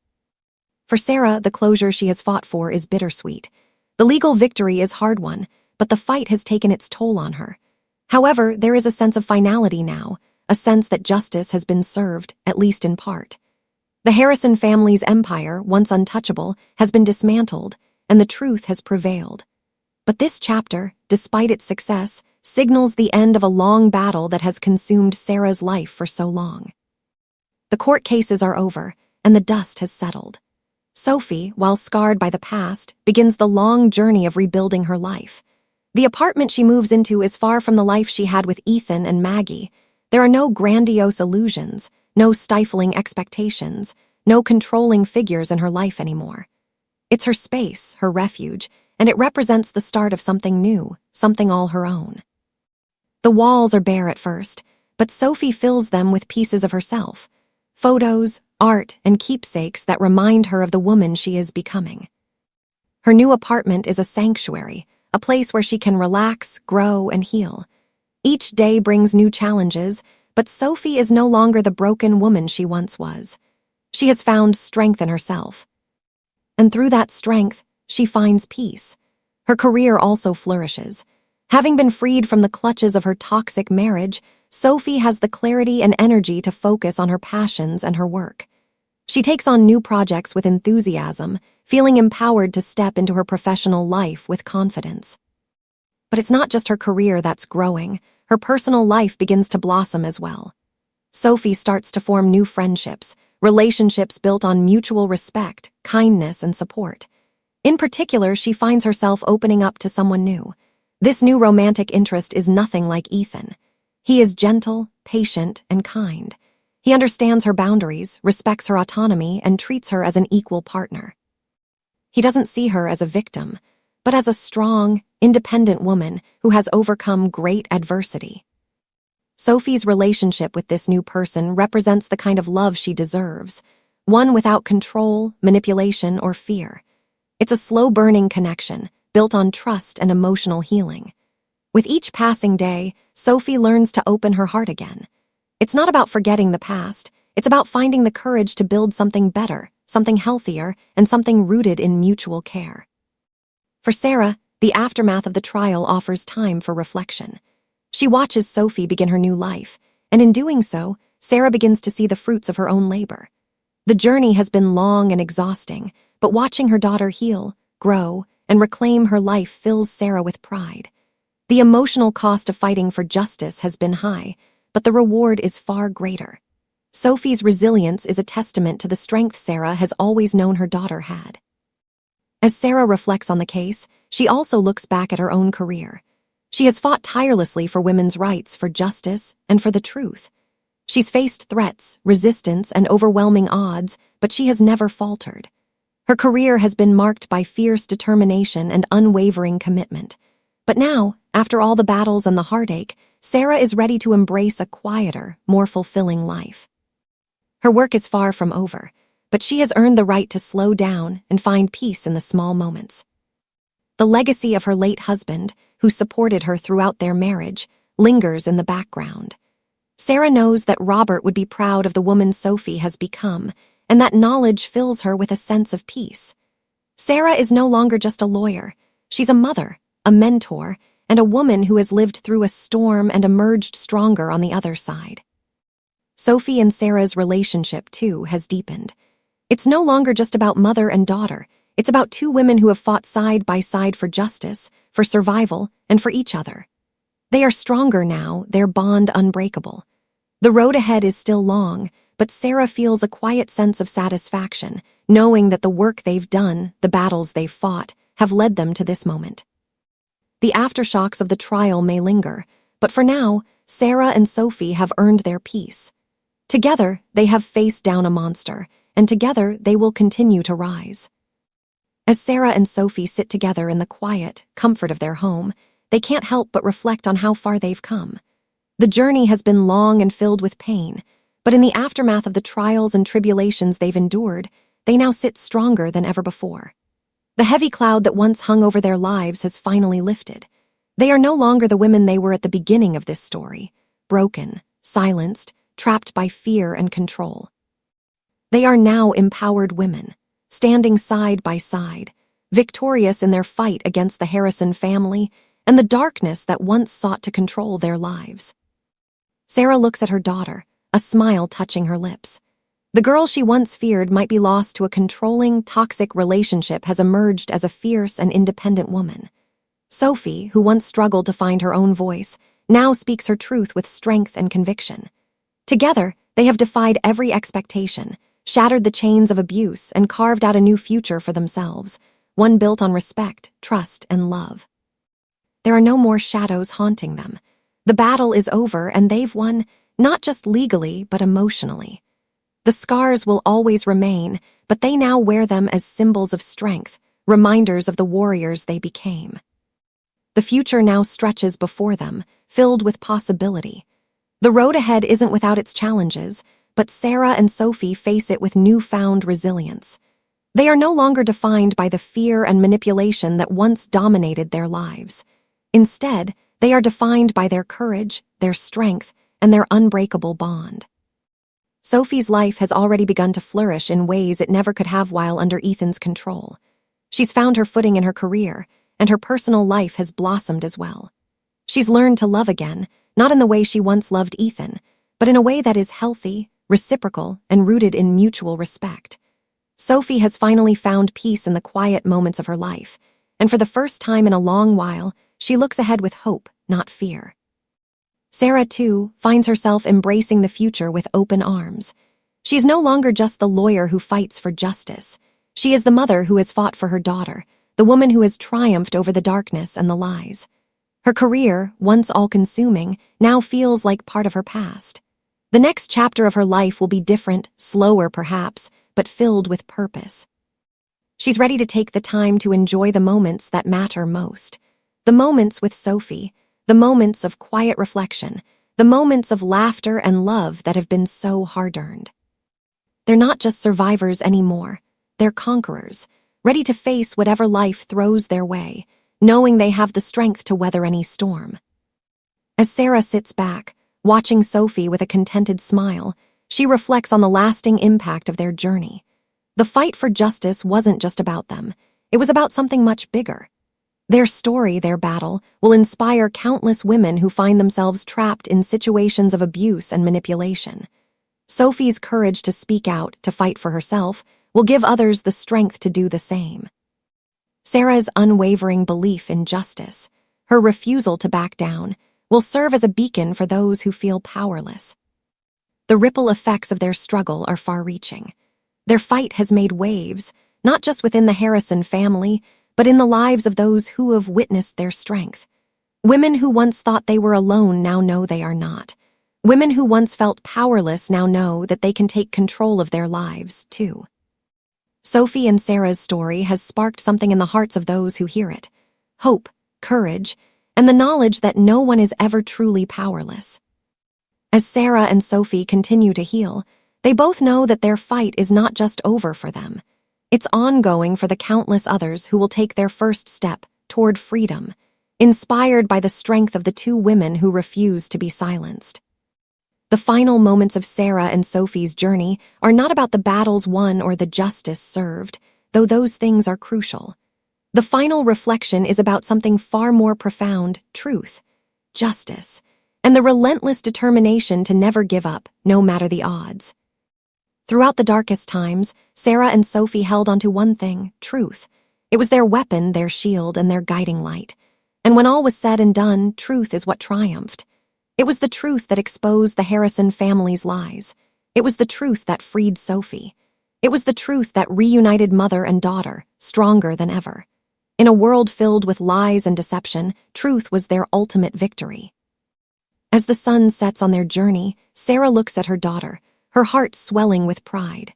For Sarah, the closure she has fought for is bittersweet. The legal victory is hard-won, but the fight has taken its toll on her. However, there is a sense of finality now, a sense that justice has been served, at least in part. The Harrison family's empire, once untouchable, has been dismantled, and the truth has prevailed. But this chapter, despite its success, signals the end of a long battle that has consumed Sarah's life for so long. The court cases are over, and the dust has settled. Sophie, while scarred by the past, begins the long journey of rebuilding her life. The apartment she moves into is far from the life she had with Ethan and Maggie. There are no grandiose illusions, no stifling expectations, no controlling figures in her life anymore. It's her space, her refuge, and it represents the start of something new, something all her own. The walls are bare at first, but Sophie fills them with pieces of herself, photos, art, and keepsakes that remind her of the woman she is becoming. Her new apartment is a sanctuary, a place where she can relax, grow, and heal. Each day brings new challenges, but Sophie is no longer the broken woman she once was. She has found strength in herself. And through that strength, she finds peace. Her career also flourishes. Having been freed from the clutches of her toxic marriage, Sophie has the clarity and energy to focus on her passions and her work. She takes on new projects with enthusiasm, feeling empowered to step into her professional life with confidence. But it's not just her career that's growing. Her personal life begins to blossom as well. Sophie starts to form new friendships, relationships built on mutual respect, kindness, and support. In particular, she finds herself opening up to someone new. This new romantic interest is nothing like Ethan. He is gentle, patient, and kind. He understands her boundaries, respects her autonomy, and treats her as an equal partner. He doesn't see her as a victim, but as a strong, independent woman who has overcome great adversity. Sophie's relationship with this new person represents the kind of love she deserves, one without control, manipulation, or fear. It's a slow-burning connection, built on trust and emotional healing. With each passing day, Sophie learns to open her heart again. It's not about forgetting the past, it's about finding the courage to build something better, something healthier, and something rooted in mutual care. For Sarah, the aftermath of the trial offers time for reflection. She watches Sophie begin her new life, and in doing so, Sarah begins to see the fruits of her own labor. The journey has been long and exhausting, but watching her daughter heal, grow, and reclaim her life fills Sarah with pride. The emotional cost of fighting for justice has been high, but the reward is far greater. Sophie's resilience is a testament to the strength Sarah has always known her daughter had. As Sarah reflects on the case, she also looks back at her own career. She has fought tirelessly for women's rights, for justice, and for the truth. She's faced threats, resistance, and overwhelming odds, but she has never faltered. Her career has been marked by fierce determination and unwavering commitment. But now, after all the battles and the heartache, Sarah is ready to embrace a quieter, more fulfilling life. Her work is far from over, but she has earned the right to slow down and find peace in the small moments. The legacy of her late husband, who supported her throughout their marriage, lingers in the background. Sarah knows that Robert would be proud of the woman Sophie has become, and that knowledge fills her with a sense of peace. Sarah is no longer just a lawyer. She's a mother, a mentor, and a woman who has lived through a storm and emerged stronger on the other side. Sophie and Sarah's relationship, too, has deepened. It's no longer just about mother and daughter. It's about two women who have fought side by side for justice, for survival, and for each other. They are stronger now, their bond unbreakable. The road ahead is still long, but Sarah feels a quiet sense of satisfaction, knowing that the work they've done, the battles they've fought, have led them to this moment. The aftershocks of the trial may linger, but for now, Sarah and Sophie have earned their peace. Together, they have faced down a monster, and together they will continue to rise. As Sarah and Sophie sit together in the quiet, comfort of their home, they can't help but reflect on how far they've come. The journey has been long and filled with pain, but in the aftermath of the trials and tribulations they've endured, they now sit stronger than ever before. The heavy cloud that once hung over their lives has finally lifted. They are no longer the women they were at the beginning of this story, broken, silenced, trapped by fear and control. They are now empowered women, standing side by side, victorious in their fight against the Harrison family and the darkness that once sought to control their lives. Sarah looks at her daughter, a smile touching her lips. The girl she once feared might be lost to a controlling, toxic relationship has emerged as a fierce and independent woman. Sophie, who once struggled to find her own voice, now speaks her truth with strength and conviction. Together, they have defied every expectation, shattered the chains of abuse, and carved out a new future for themselves, one built on respect, trust, and love. There are no more shadows haunting them. The battle is over, and they've won, not just legally, but emotionally. The scars will always remain, but they now wear them as symbols of strength, reminders of the warriors they became. The future now stretches before them, filled with possibility. The road ahead isn't without its challenges, but Sarah and Sophie face it with newfound resilience. They are no longer defined by the fear and manipulation that once dominated their lives. Instead, they are defined by their courage, their strength, and their unbreakable bond. Sophie's life has already begun to flourish in ways it never could have while under Ethan's control. She's found her footing in her career, and her personal life has blossomed as well. She's learned to love again, not in the way she once loved Ethan, but in a way that is healthy, reciprocal, and rooted in mutual respect. Sophie has finally found peace in the quiet moments of her life, and for the first time in a long while, she looks ahead with hope, not fear. Sarah, too, finds herself embracing the future with open arms. She's no longer just the lawyer who fights for justice. She is the mother who has fought for her daughter, the woman who has triumphed over the darkness and the lies. Her career, once all-consuming, now feels like part of her past. The next chapter of her life will be different, slower perhaps, but filled with purpose. She's ready to take the time to enjoy the moments that matter most. The moments with Sophie, the moments of quiet reflection, the moments of laughter and love that have been so hard-earned. They're not just survivors anymore, they're conquerors, ready to face whatever life throws their way, knowing they have the strength to weather any storm. As Sarah sits back, watching Sophie with a contented smile, she reflects on the lasting impact of their journey. The fight for justice wasn't just about them, it was about something much bigger. Their story, their battle, will inspire countless women who find themselves trapped in situations of abuse and manipulation. Sophie's courage to speak out, to fight for herself, will give others the strength to do the same. Sarah's unwavering belief in justice, her refusal to back down, will serve as a beacon for those who feel powerless. The ripple effects of their struggle are far-reaching. Their fight has made waves, not just within the Harrison family, but in the lives of those who have witnessed their strength. Women who once thought they were alone now know they are not. Women who once felt powerless now know that they can take control of their lives, too. Sophie and Sarah's story has sparked something in the hearts of those who hear it: hope, courage, and the knowledge that no one is ever truly powerless. As Sarah and Sophie continue to heal, they both know that their fight is not just over for them. It's ongoing for the countless others who will take their first step toward freedom, inspired by the strength of the two women who refuse to be silenced. The final moments of Sarah and Sophie's journey are not about the battles won or the justice served, though those things are crucial. The final reflection is about something far more profound: truth, justice, and the relentless determination to never give up, no matter the odds. Throughout the darkest times, Sarah and Sophie held onto one thing: truth. It was their weapon, their shield, and their guiding light. And when all was said and done, truth is what triumphed. It was the truth that exposed the Harrison family's lies. It was the truth that freed Sophie. It was the truth that reunited mother and daughter, stronger than ever. In a world filled with lies and deception, truth was their ultimate victory. As the sun sets on their journey, Sarah looks at her daughter, her heart swelling with pride.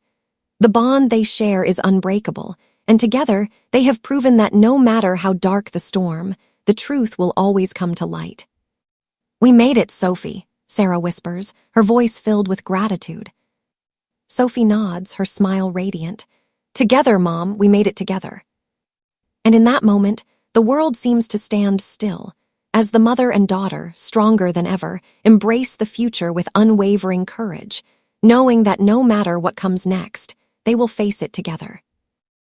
The bond they share is unbreakable, and together they have proven that no matter how dark the storm, the truth will always come to light. "We made it, Sophie," Sarah whispers, her voice filled with gratitude. Sophie nods, her smile radiant. "Together, Mom, we made it together." And in that moment, the world seems to stand still, as the mother and daughter, stronger than ever, embrace the future with unwavering courage, knowing that no matter what comes next, they will face it together.